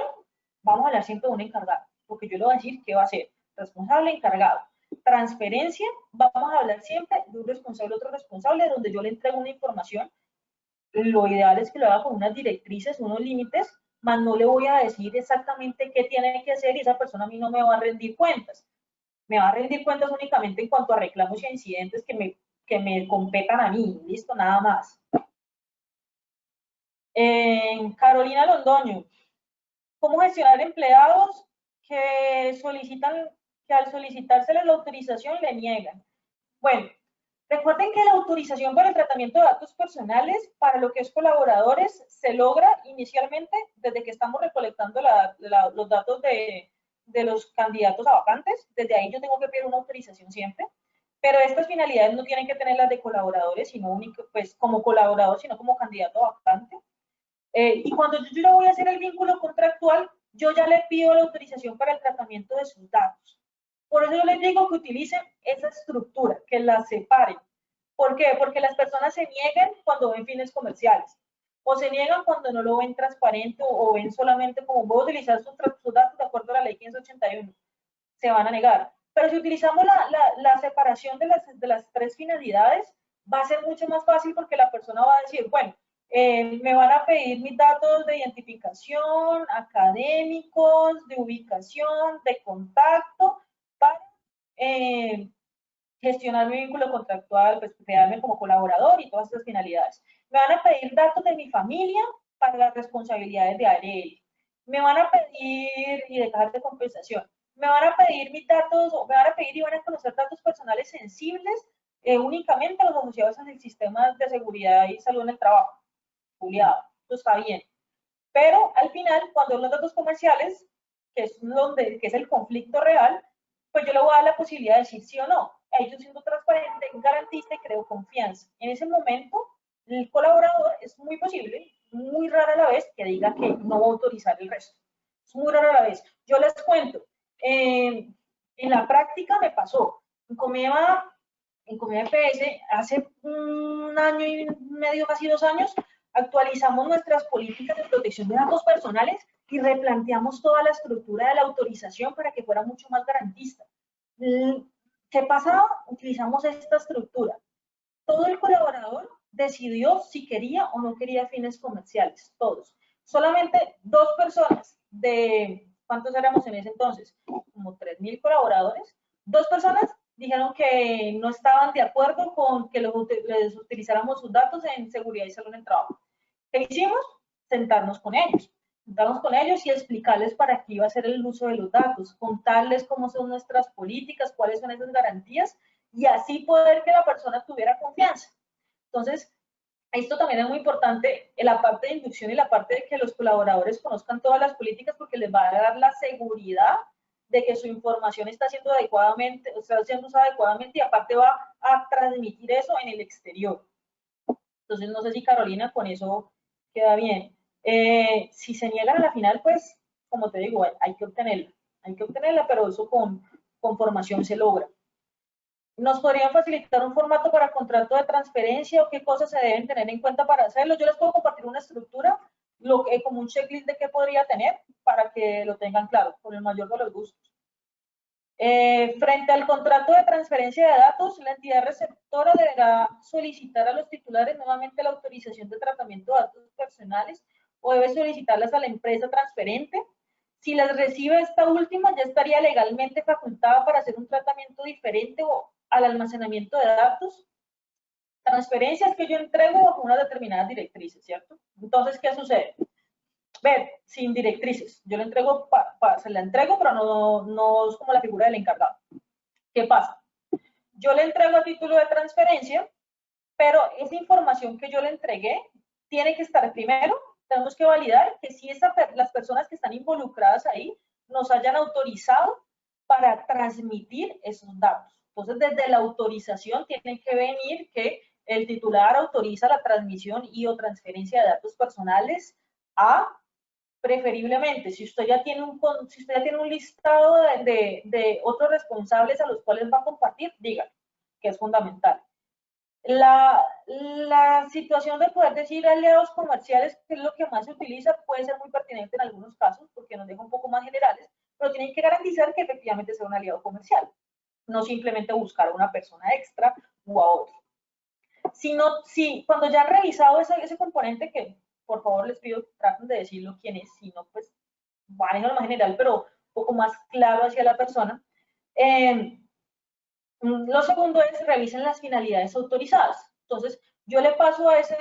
vamos a hablar siempre de un encargado, porque yo le voy a decir qué va a hacer, responsable, encargado. Transferencia, vamos a hablar siempre de un responsable, otro responsable, donde yo le entrego una información. Lo ideal es que lo haga con unas directrices, unos límites, más no le voy a decir exactamente qué tiene que hacer y esa persona a mí no me va a rendir cuentas. Me va a rendir cuentas únicamente en cuanto a reclamos y a incidentes que me competan a mí, listo, nada más. Carolina Londoño, ¿cómo gestionar empleados que al solicitárseles la autorización le niegan? Bueno, recuerden que la autorización para el tratamiento de datos personales para lo que es colaboradores se logra inicialmente desde que estamos recolectando los datos de los candidatos a vacantes. Desde ahí yo tengo que pedir una autorización siempre, pero estas finalidades no tienen que tener las de colaboradores, sino pues como colaborador, sino como candidato a vacante. Y cuando yo le voy a hacer el vínculo contractual, yo ya le pido la autorización para el tratamiento de sus datos. Por eso yo les digo que utilicen esa estructura, que la separen. ¿Por qué? Porque las personas se niegan cuando ven fines comerciales, o se niegan cuando no lo ven transparente o ven solamente como voy a utilizar sus datos de acuerdo a la ley 581. Se van a negar. Pero si utilizamos la separación de las tres finalidades, va a ser mucho más fácil porque la persona va a decir, bueno, me van a pedir mis datos de identificación, académicos, de ubicación, de contacto, para gestionar mi vínculo contractual, pues crearme como colaborador y todas estas finalidades. Me van a pedir datos de mi familia para las responsabilidades de ARL. Me van a pedir, y de cajas de compensación, me van a pedir mis datos, o me van a pedir y van a conocer datos personales sensibles únicamente los asociados en el sistema de seguridad y salud en el trabajo. Juliado, eso está bien. Pero al final, cuando los datos comerciales, que es el conflicto real, pues yo le voy a dar la posibilidad de decir sí o no. Ahí yo siendo transparente, garantista y creo confianza. En ese momento, el colaborador es muy posible, muy rara a la vez, que diga que no va a autorizar el resto. Es muy rara a la vez. Yo les cuento, en la práctica me pasó. En Comeva EPS, hace un año y medio, casi 2 años, actualizamos nuestras políticas de protección de datos personales y replanteamos toda la estructura de la autorización para que fuera mucho más garantista. ¿Qué pasaba? Utilizamos esta estructura. Todo el colaborador decidió si quería o no quería fines comerciales, todos. Solamente 2 personas de, ¿cuántos éramos en ese entonces? Como 3.000 colaboradores. 2 personas dijeron que no estaban de acuerdo con que les utilizáramos sus datos en seguridad y salud en el trabajo. ¿Qué hicimos? Sentarnos con ellos y explicarles para qué iba a ser el uso de los datos, contarles cómo son nuestras políticas, cuáles son esas garantías y así poder que la persona tuviera confianza. Entonces, esto también es muy importante en la parte de inducción y la parte de que los colaboradores conozcan todas las políticas porque les va a dar la seguridad de que su información está siendo adecuadamente, está siendo usada adecuadamente y aparte va a transmitir eso en el exterior. Entonces, no sé si Carolina con eso queda bien. Si se niegan a la final, pues, como te digo, hay que obtenerla, pero eso con formación se logra. ¿Nos podrían facilitar un formato para contrato de transferencia o qué cosas se deben tener en cuenta para hacerlo? Yo les puedo compartir una estructura, como un checklist de qué podría tener para que lo tengan claro, con el mayor de los gustos. Frente al contrato de transferencia de datos, la entidad receptora deberá solicitar a los titulares nuevamente la autorización de tratamiento de datos personales o debe solicitarlas a la empresa transferente. Si las recibe esta última, ya estaría legalmente facultada para hacer un tratamiento diferente o al almacenamiento de datos. Transferencias que yo entrego bajo unas determinadas directrices, ¿cierto? Entonces, ¿qué sucede? Ver, sin directrices. Yo le entrego, se la entrego, pero no es como la figura del encargado. ¿Qué pasa? Yo le entrego a título de transferencia, pero esa información que yo le entregué tiene que estar primero, tenemos que validar que si las personas que están involucradas ahí nos hayan autorizado para transmitir esos datos. Entonces, desde la autorización tiene que venir que el titular autoriza la transmisión y o transferencia de datos personales a, preferiblemente, si usted ya tiene un listado de otros responsables a los cuales va a compartir, dígalo, que es fundamental. La situación de poder decir aliados comerciales, que es lo que más se utiliza, puede ser muy pertinente en algunos casos, porque nos deja un poco más generales, pero tienen que garantizar que efectivamente sea un aliado comercial, no simplemente buscar a una persona extra o a otro. Cuando ya han revisado ese componente, que por favor les pido, traten de decirlo quién es, si no, pues manejo más general, pero un poco más claro hacia la persona. Lo segundo es revisen las finalidades autorizadas. Entonces, yo le paso a ese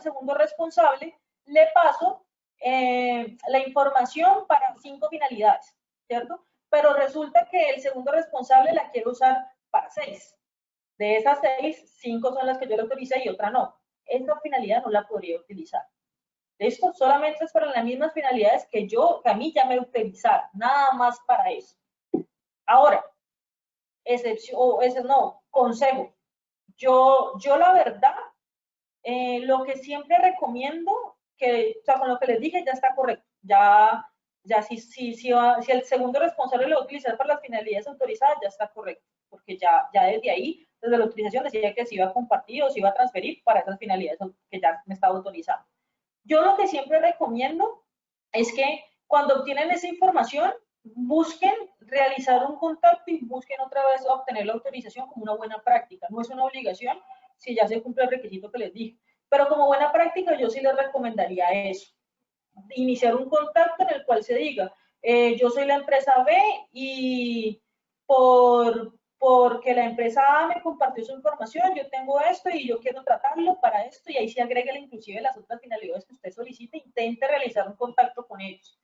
segundo responsable, le paso la información para 5 finalidades, ¿cierto? Pero resulta que el segundo responsable la quiere usar para 6. De esas 6, 5 son las que yo le autoricé y otra no. Esa finalidad no la podría utilizar. Esto solamente es para las mismas finalidades que a mí ya me utilizaron, nada más para eso. Ahora, consejo. Yo la verdad, lo que siempre recomiendo, con lo que les dije ya está correcto. Ya si el segundo responsable lo va a utilizar para las finalidades autorizadas, ya está correcto. Porque ya desde ahí, desde la utilización, decía que se iba a compartir o se iba a transferir para esas finalidades que ya me estaba autorizando. Yo lo que siempre recomiendo es que cuando obtienen esa información, busquen realizar un contacto y busquen otra vez obtener la autorización como una buena práctica. No es una obligación si ya se cumple el requisito que les dije, pero como buena práctica yo sí les recomendaría eso. Iniciar un contacto en el cual se diga, yo soy la empresa B y por porque la empresa A me compartió su información, yo tengo esto y yo quiero tratarlo para esto, y ahí sí agréguele inclusive las otras finalidades que usted solicite, intente realizar un contacto con ellos.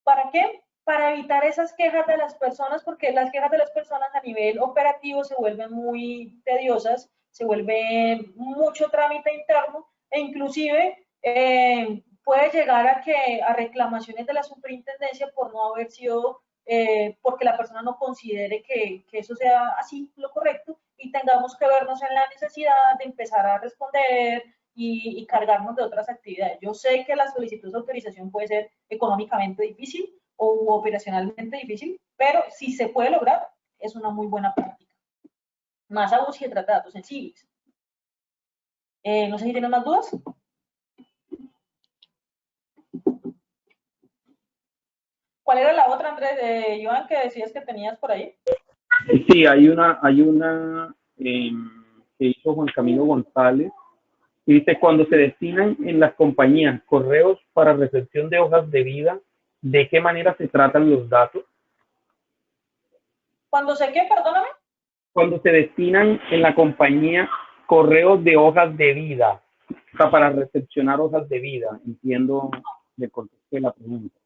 ¿Para qué? Para evitar esas quejas de las personas, porque las quejas de las personas a nivel operativo se vuelven muy tediosas, se vuelve mucho trámite interno, e inclusive puede llegar a reclamaciones de la superintendencia por no haber sido, porque la persona no considere que eso sea así lo correcto, y tengamos que vernos en la necesidad de empezar a responder y cargarnos de otras actividades. Yo sé que la solicitud de autorización puede ser económicamente difícil o operacionalmente difícil, pero si se puede lograr, es una muy buena práctica. Más aún si se trata de datos sensibles. No sé si tienen más dudas. ¿Cuál era la otra, Andrés, Joan, que decías que tenías por ahí? Sí, hay una que hizo Juan Camilo González, y dice: cuando se destinan en las compañías correos para recepción de hojas de vida, ¿de qué manera se tratan los datos? ¿Cuándo sé qué? Perdóname. Cuando se destinan en la compañía correos de hojas de vida, o sea, para recepcionar hojas de vida, entiendo del contexto de la pregunta.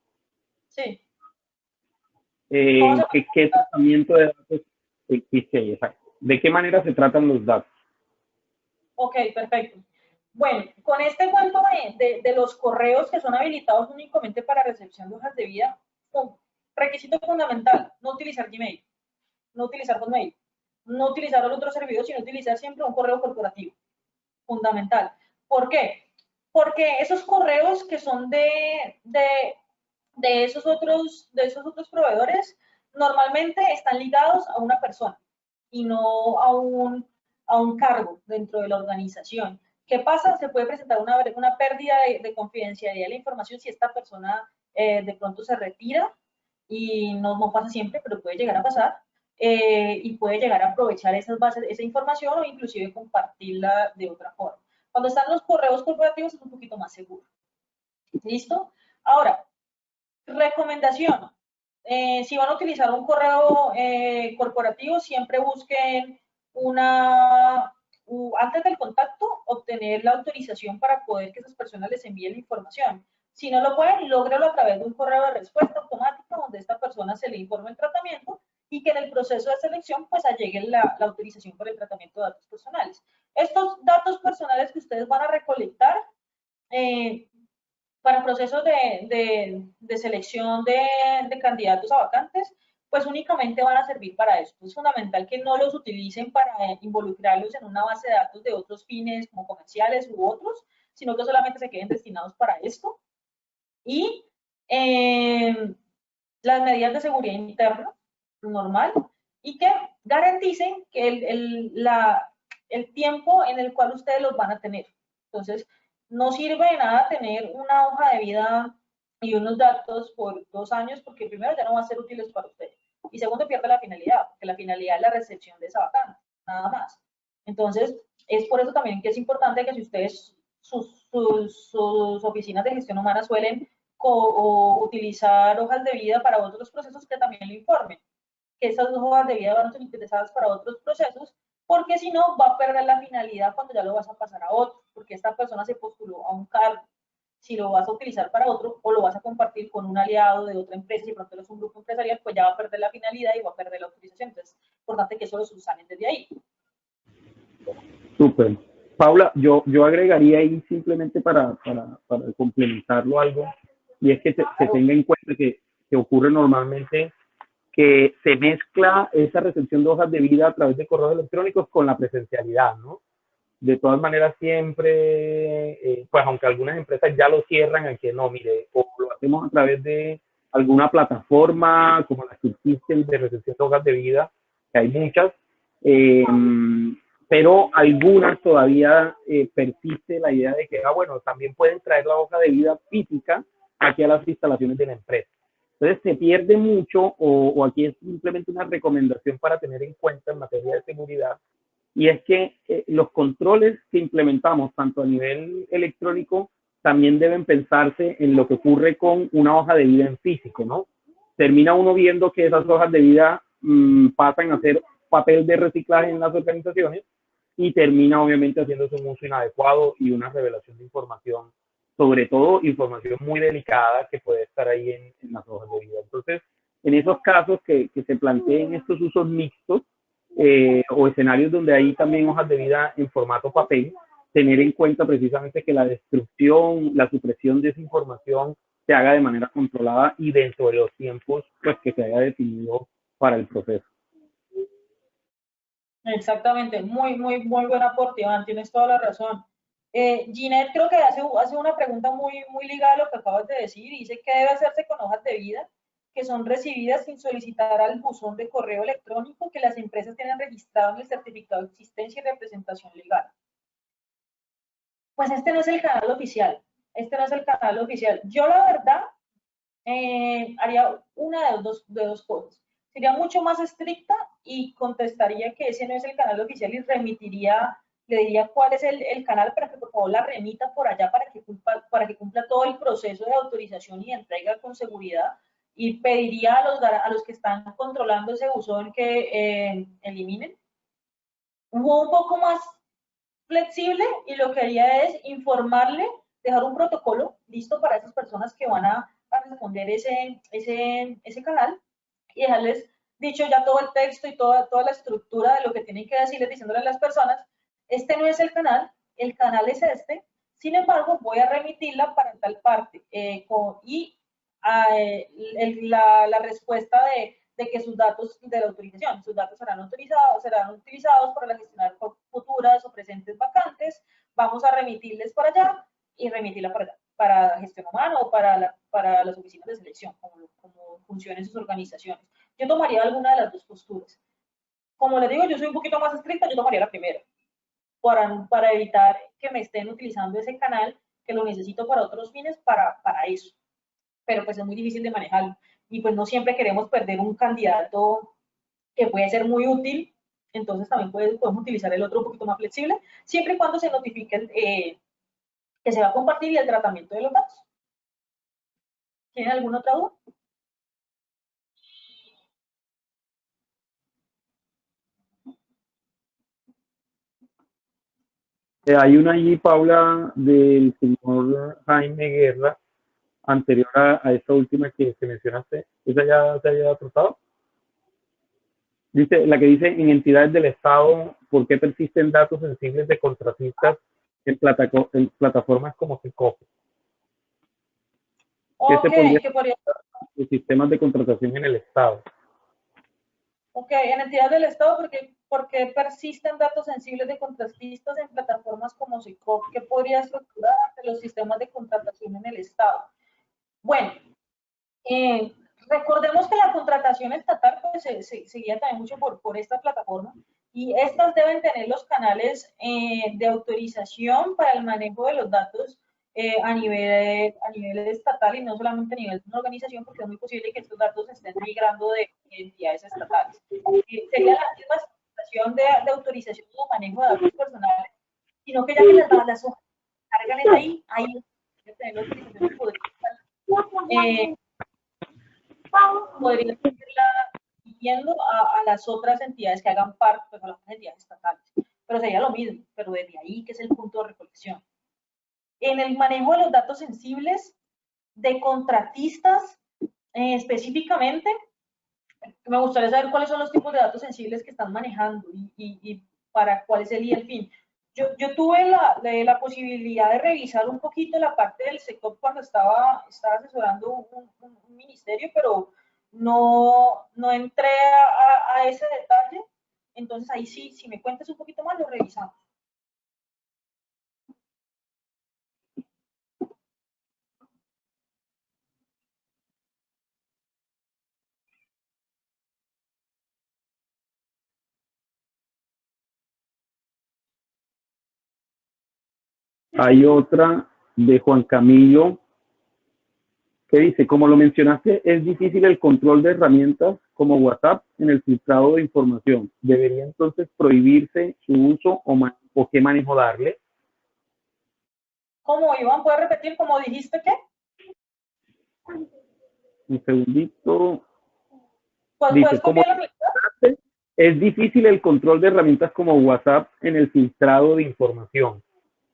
Sí. ¿Qué tratamiento de datos existe? ¿De qué manera se tratan los datos? Ok, perfecto. Bueno, con este cuento de los correos que son habilitados únicamente para recepción de hojas de vida, requisito fundamental: no utilizar Gmail, no utilizar Hotmail, no utilizar otro servidor, sino utilizar siempre un correo corporativo. Fundamental. ¿Por qué? Porque esos correos que son de esos otros proveedores normalmente están ligados a una persona y no a un cargo dentro de la organización. ¿Qué pasa? Se puede presentar una pérdida de confidencialidad de la información si esta persona de pronto se retira, y no pasa siempre, pero puede llegar a pasar, y puede llegar a aprovechar esas bases, esa información, o inclusive compartirla de otra forma. Cuando están los correos corporativos es un poquito más seguro. ¿Listo? Ahora, recomendación: si van a utilizar un correo corporativo, siempre busquen antes del contacto, obtener la autorización para poder que esas personas les envíen la información. Si no lo pueden, lógrelo a través de un correo de respuesta automática donde a esta persona se le informe el tratamiento, y que en el proceso de selección pues llegue la autorización por el tratamiento de datos personales. Estos datos personales que ustedes van a recolectar para procesos de selección de candidatos a vacantes, pues únicamente van a servir para eso. Es fundamental que no los utilicen para involucrarlos en una base de datos de otros fines como comerciales u otros, sino que solamente se queden destinados para esto. Y las medidas de seguridad interna, normal, y que garanticen que el tiempo en el cual ustedes los van a tener. Entonces, no sirve de nada tener una hoja de vida y unos datos por 2 años, porque primero ya no van a ser útiles para ustedes, y segundo pierde la finalidad, porque la finalidad es la recepción de esa vacante, nada más. Entonces, es por eso también que es importante que si ustedes, sus oficinas de gestión humana suelen utilizar hojas de vida para otros procesos, que también lo informen, que esas hojas de vida van a ser utilizadas para otros procesos, porque si no va a perder la finalidad cuando ya lo vas a pasar a otro, porque esta persona se postuló a un cargo. Si lo vas a utilizar para otro o lo vas a compartir con un aliado de otra empresa, y de pronto es un grupo empresarial, pues ya va a perder la finalidad y va a perder la autorización. Entonces, es importante que eso lo subsanen desde ahí. Súper. Paula, yo agregaría ahí simplemente para complementarlo algo, y es que se tenga en cuenta que ocurre normalmente que se mezcla esa recepción de hojas de vida a través de correos electrónicos con la presencialidad, ¿no? De todas maneras, siempre, pues aunque algunas empresas ya lo cierran, aquí no, mire, o lo hacemos a través de alguna plataforma como las que existen de recepción de hojas de vida, que hay muchas, pero algunas todavía persiste la idea de que, bueno, también pueden traer la hoja de vida física aquí a las instalaciones de la empresa. Entonces se pierde mucho, o aquí es simplemente una recomendación para tener en cuenta en materia de seguridad, y es que los controles que implementamos tanto a nivel electrónico también deben pensarse en lo que ocurre con una hoja de vida en físico, ¿no? Termina uno viendo que esas hojas de vida pasan a ser papel de reciclaje en las organizaciones y termina obviamente haciéndose un uso inadecuado y una revelación de información, sobre todo información muy delicada que puede estar ahí en las hojas de vida. Entonces, en esos casos que se planteen estos usos mixtos o escenarios donde hay también hojas de vida en formato papel, tener en cuenta precisamente que la destrucción, la supresión de esa información se haga de manera controlada y dentro de los tiempos pues, que se haya definido para el proceso. Exactamente, muy buen aporte, Iván, tienes toda la razón. Ginette creo que hace una pregunta muy ligada a lo que acabas de decir y dice que debe hacerse con hojas de vida que son recibidas sin solicitar al buzón de correo electrónico que las empresas tienen registrado en el certificado de existencia y representación legal. Pues este no es el canal oficial, Yo la verdad haría una de dos cosas. Sería mucho más estricta y contestaría que ese no es el canal oficial y le diría cuál es el canal para que por favor la remita por allá para que cumpla todo el proceso de autorización y entrega con seguridad y pediría a los que están controlando ese buzón que eliminen. Hubo un poco más flexible y lo que haría es informarle, dejar un protocolo listo para esas personas que van a responder ese canal y dejarles dicho ya todo el texto y toda la estructura de lo que tienen que decirles, diciéndole a las personas, este no es el canal es este, sin embargo voy a remitirla para tal parte la respuesta de que sus datos de la autorización, sus datos serán utilizados para gestionar futuras o presentes vacantes, vamos a remitirles para allá y remitirla para allá, para gestión humana o para las oficinas de selección, como funcionen sus organizaciones. Yo tomaría alguna de las dos posturas. Como les digo, yo soy un poquito más estricta, yo tomaría la primera, para evitar que me estén utilizando ese canal que lo necesito para otros fines para eso. Pero pues es muy difícil de manejarlo. Y pues no siempre queremos perder un candidato que puede ser muy útil, entonces también podemos utilizar el otro un poquito más flexible, siempre y cuando se notifique que se va a compartir y el tratamiento de los datos. ¿Tienen alguna otra duda? Hay una allí, Paula, del señor Jaime Guerra, anterior a esta última que mencionaste. ¿Esa ya se había tratado? Dice, la que dice, en entidades del Estado, ¿por qué persisten datos sensibles de contratistas en plataformas como SECOP? ¿Qué se podría los sistemas de contratación en el Estado? Ok, en entidades del Estado, ¿por qué persisten datos sensibles de contratistas en plataformas como SECOP? ¿Qué podría estructurar los sistemas de contratación en el Estado? Bueno, recordemos que la contratación estatal pues, se guía también mucho por esta plataforma y estas deben tener los canales de autorización para el manejo de los datos a nivel estatal y no solamente a nivel de una organización, porque es muy posible que estos datos estén migrando de entidades estatales. Sería la misma situación de autorización y de manejo de datos personales, sino que ya que las hojas cargan ahí tener la autorización podría irla pidiendo a las otras entidades que hagan parte, pues a las entidades estatales. Pero sería lo mismo, pero desde ahí que es el punto de recolección. En el manejo de los datos sensibles de contratistas específicamente, me gustaría saber cuáles son los tipos de datos sensibles que están manejando y para cuál es el fin. Yo tuve la posibilidad de revisar un poquito la parte del SECOP cuando estaba asesorando un ministerio, pero no entré a ese detalle. Entonces ahí sí, si me cuentas un poquito más, lo revisamos. Hay otra de Juan Camilo que dice, como lo mencionaste, es difícil el control de herramientas como WhatsApp en el filtrado de información. ¿Debería entonces prohibirse su uso o qué manejo darle? ¿Cómo, Iván? ¿Puedes repetir cómo dijiste qué? Un segundito. Pues dice, puedes copiar la pregunta. Es difícil el control de herramientas como WhatsApp en el filtrado de información.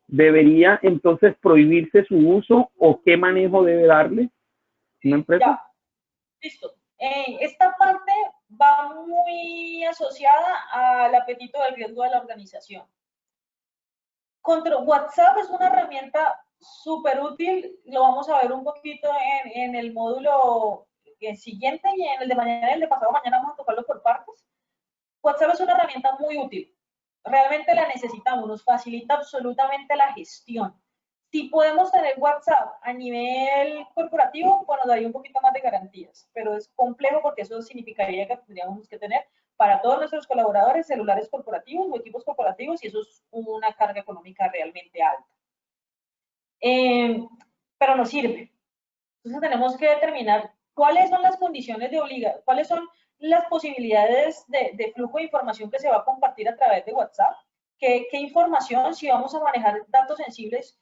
¿Debería entonces prohibirse su uso o qué manejo debe darle una empresa? Ya, listo. Esta parte va muy asociada al apetito del riesgo de la organización. WhatsApp es una herramienta súper útil, lo vamos a ver un poquito en el módulo siguiente y en el de mañana y el de pasado mañana vamos a tocarlo por partes. WhatsApp es una herramienta muy útil, realmente la necesitamos, nos facilita absolutamente la gestión. Si podemos tener WhatsApp a nivel corporativo, bueno, daría un poquito más de garantías, pero es complejo porque eso significaría que tendríamos que tener para todos nuestros colaboradores celulares corporativos o equipos corporativos y eso es una carga económica realmente alta. Pero nos sirve. Entonces tenemos que determinar cuáles son las condiciones de obligación, cuáles son las posibilidades de flujo de información que se va a compartir a través de WhatsApp, qué información, si vamos a manejar datos sensibles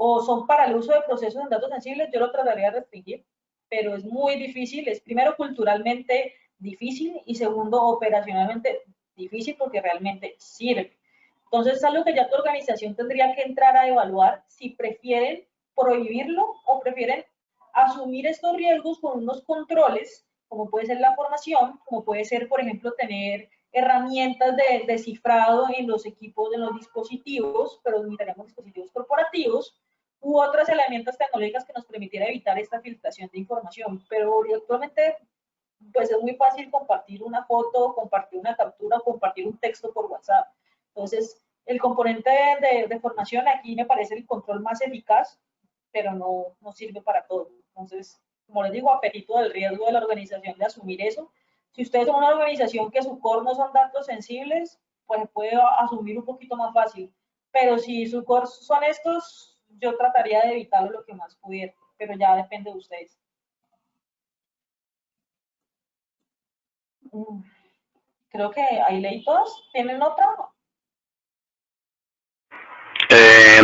o son para el uso de procesos en datos sensibles, yo lo trataría de restringir, pero es muy difícil, es primero culturalmente difícil y segundo operacionalmente difícil porque realmente sirve. Entonces es algo que ya tu organización tendría que entrar a evaluar si prefieren prohibirlo o prefieren asumir estos riesgos con unos controles, como puede ser la formación, como puede ser, por ejemplo, tener herramientas de cifrado en los equipos, en los dispositivos, pero necesitaríamos dispositivos corporativos, u otras herramientas tecnológicas que nos permitiera evitar esta filtración de información. Pero actualmente, pues es muy fácil compartir una foto, compartir una captura, compartir un texto por WhatsApp. Entonces, el componente de formación aquí me parece el control más eficaz, pero no sirve para todo. Entonces, como les digo, apetito del riesgo de la organización de asumir eso. Si ustedes son una organización que su core no son datos sensibles, pues puede asumir un poquito más fácil. Pero si su core son estos, yo trataría de evitarlo lo que más pudiera, pero ya depende de ustedes. Creo que ahí leí todos. ¿Tienen otra?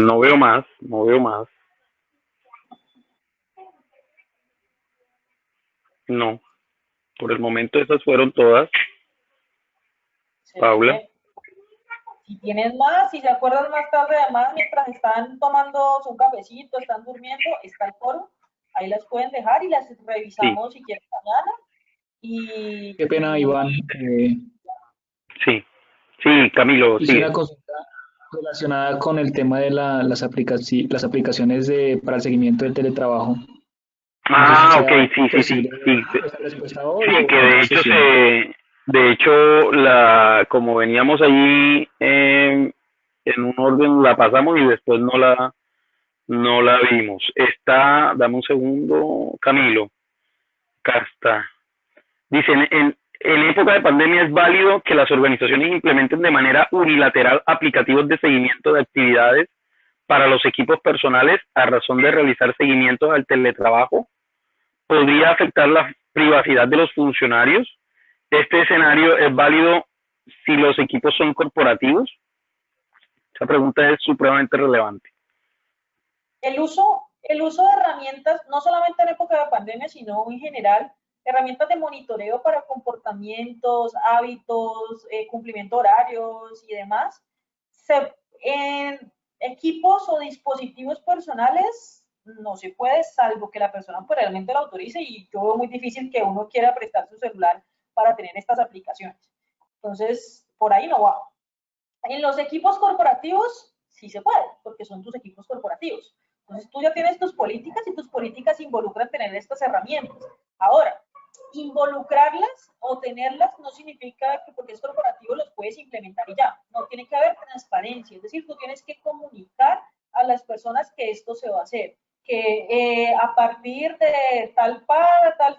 No veo más, no veo más. No, por el momento esas fueron todas. Paula. Si tienes más, si se acuerdan más tarde, además, mientras están tomando su cafecito, están durmiendo, está el foro, ahí las pueden dejar y las revisamos si quieren mañana. Y, Qué pena, Iván. Sí, Camilo. Hice una consulta relacionada con el tema de las aplicaciones para el seguimiento del teletrabajo. Ok, sí. Que de hecho, como veníamos allí en un orden, la pasamos y después no la vimos. Dame un segundo, Camilo. Acá está. Dicen, en época de pandemia es válido que las organizaciones implementen de manera unilateral aplicativos de seguimiento de actividades para los equipos personales a razón de realizar seguimientos al teletrabajo. ¿Podría afectar la privacidad de los funcionarios? ¿Este escenario es válido si los equipos son corporativos? Esa pregunta es supremamente relevante. El uso de herramientas, no solamente en época de pandemia, sino en general, herramientas de monitoreo para comportamientos, hábitos, cumplimiento de horarios y demás, en equipos o dispositivos personales no se puede, salvo que la persona pues, realmente lo autorice y yo veo muy difícil que uno quiera prestar su celular para tener estas aplicaciones. Entonces, por ahí no va. En los equipos corporativos sí se puede, porque son tus equipos corporativos. Entonces, tú ya tienes tus políticas y tus políticas involucran tener estas herramientas. Ahora, involucrarlas o tenerlas no significa que porque es corporativo los puedes implementar y ya. No, tiene que haber transparencia. Es decir, tú tienes que comunicar a las personas que esto se va a hacer. Que a partir de tal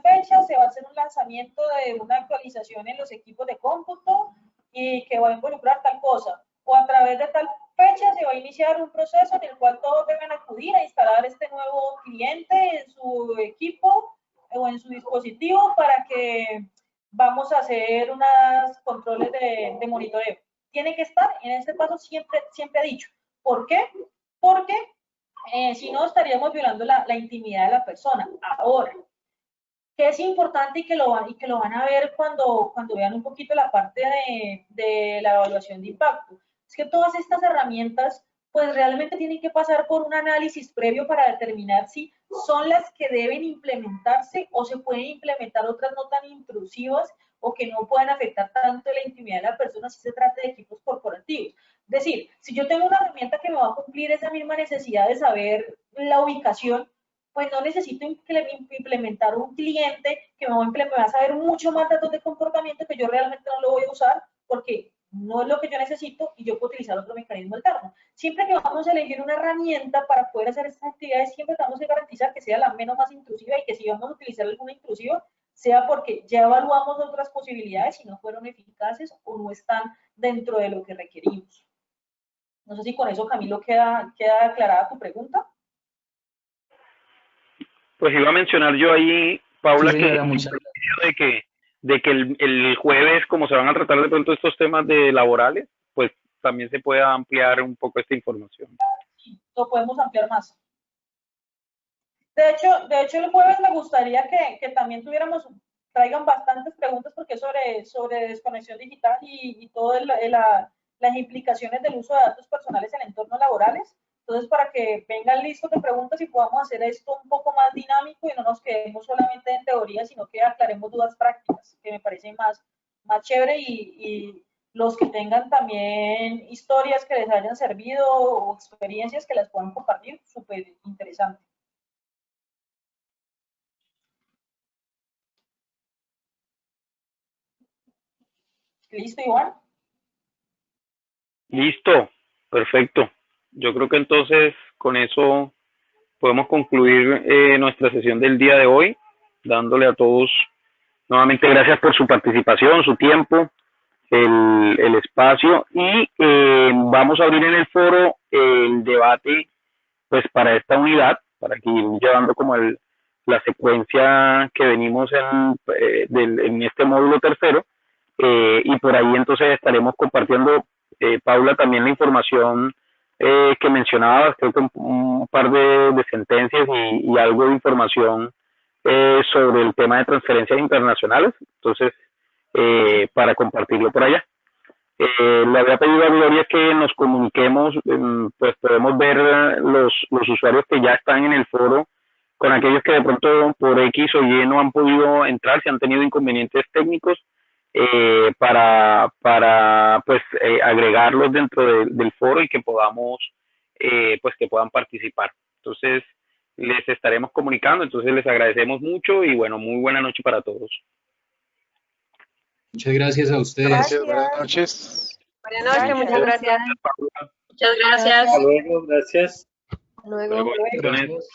fecha se va a hacer un lanzamiento de una actualización en los equipos de cómputo y que va a involucrar tal cosa. O a través de tal fecha se va a iniciar un proceso en el cual todos deben acudir a instalar este nuevo cliente en su equipo o en su dispositivo para que vamos a hacer unos controles de monitoreo. Tiene que estar en este paso siempre he dicho. ¿Por qué? Porque si no estaríamos violando la intimidad de la persona. Ahora, que es importante y que lo van a ver cuando vean un poquito la parte de la evaluación de impacto. Es que todas estas herramientas pues realmente tienen que pasar por un análisis previo para determinar si son las que deben implementarse o se pueden implementar otras no tan intrusivas o que no puedan afectar tanto la intimidad de la persona si se trata de equipos corporativos. Es decir, si yo tengo una herramienta que me va a cumplir esa misma necesidad de saber la ubicación, pues no necesito implementar un cliente que me va a saber mucho más datos de comportamiento que yo realmente no lo voy a usar porque no es lo que yo necesito y yo puedo utilizar otro mecanismo alterno. Siempre que vamos a elegir una herramienta para poder hacer estas actividades, siempre tenemos que garantizar que sea la menos más intrusiva y que si vamos a utilizar alguna intrusiva, sea porque ya evaluamos otras posibilidades y no fueron eficaces o no están dentro de lo que requerimos. No sé si con eso, Camilo, queda aclarada tu pregunta. Pues iba a mencionar yo ahí, Paula, Sí, señora, muchas de que el jueves, como se van a tratar de pronto estos temas de laborales, pues también se pueda ampliar un poco esta información. Sí, lo podemos ampliar más. De hecho, el jueves me gustaría que también traigan bastantes preguntas porque sobre desconexión digital y todas las implicaciones del uso de datos personales en entornos laborales. Entonces, para que vengan listos de preguntas y podamos hacer esto un poco más dinámico y no nos quedemos solamente en teoría, sino que aclaremos dudas prácticas, que me parece más chévere y los que tengan también historias que les hayan servido o experiencias que las puedan compartir, súper interesante. ¿Listo, Iván? Listo, perfecto. Yo creo que entonces con eso podemos concluir nuestra sesión del día de hoy, dándole a todos nuevamente gracias por su participación, su tiempo, el espacio y vamos a abrir en el foro el debate pues para esta unidad, para que ir llevando como la secuencia que venimos en este módulo tercero y por ahí entonces estaremos compartiendo, Paula, también la información que mencionabas, creo que un par de sentencias y algo de información sobre el tema de transferencias internacionales, entonces para compartirlo por allá. Le había pedido a Gloria que nos comuniquemos, pues podemos ver los usuarios que ya están en el foro con aquellos que de pronto por X o Y no han podido entrar, si han tenido inconvenientes técnicos, para pues agregarlos dentro del foro y que podamos, pues que puedan participar. Entonces, les estaremos comunicando, entonces les agradecemos mucho y bueno, muy buena noche para todos. Muchas gracias a ustedes. Gracias, buenas noches. Buenas noches, muchas gracias. Muchas gracias. Hasta luego, gracias. Luego. Gracias.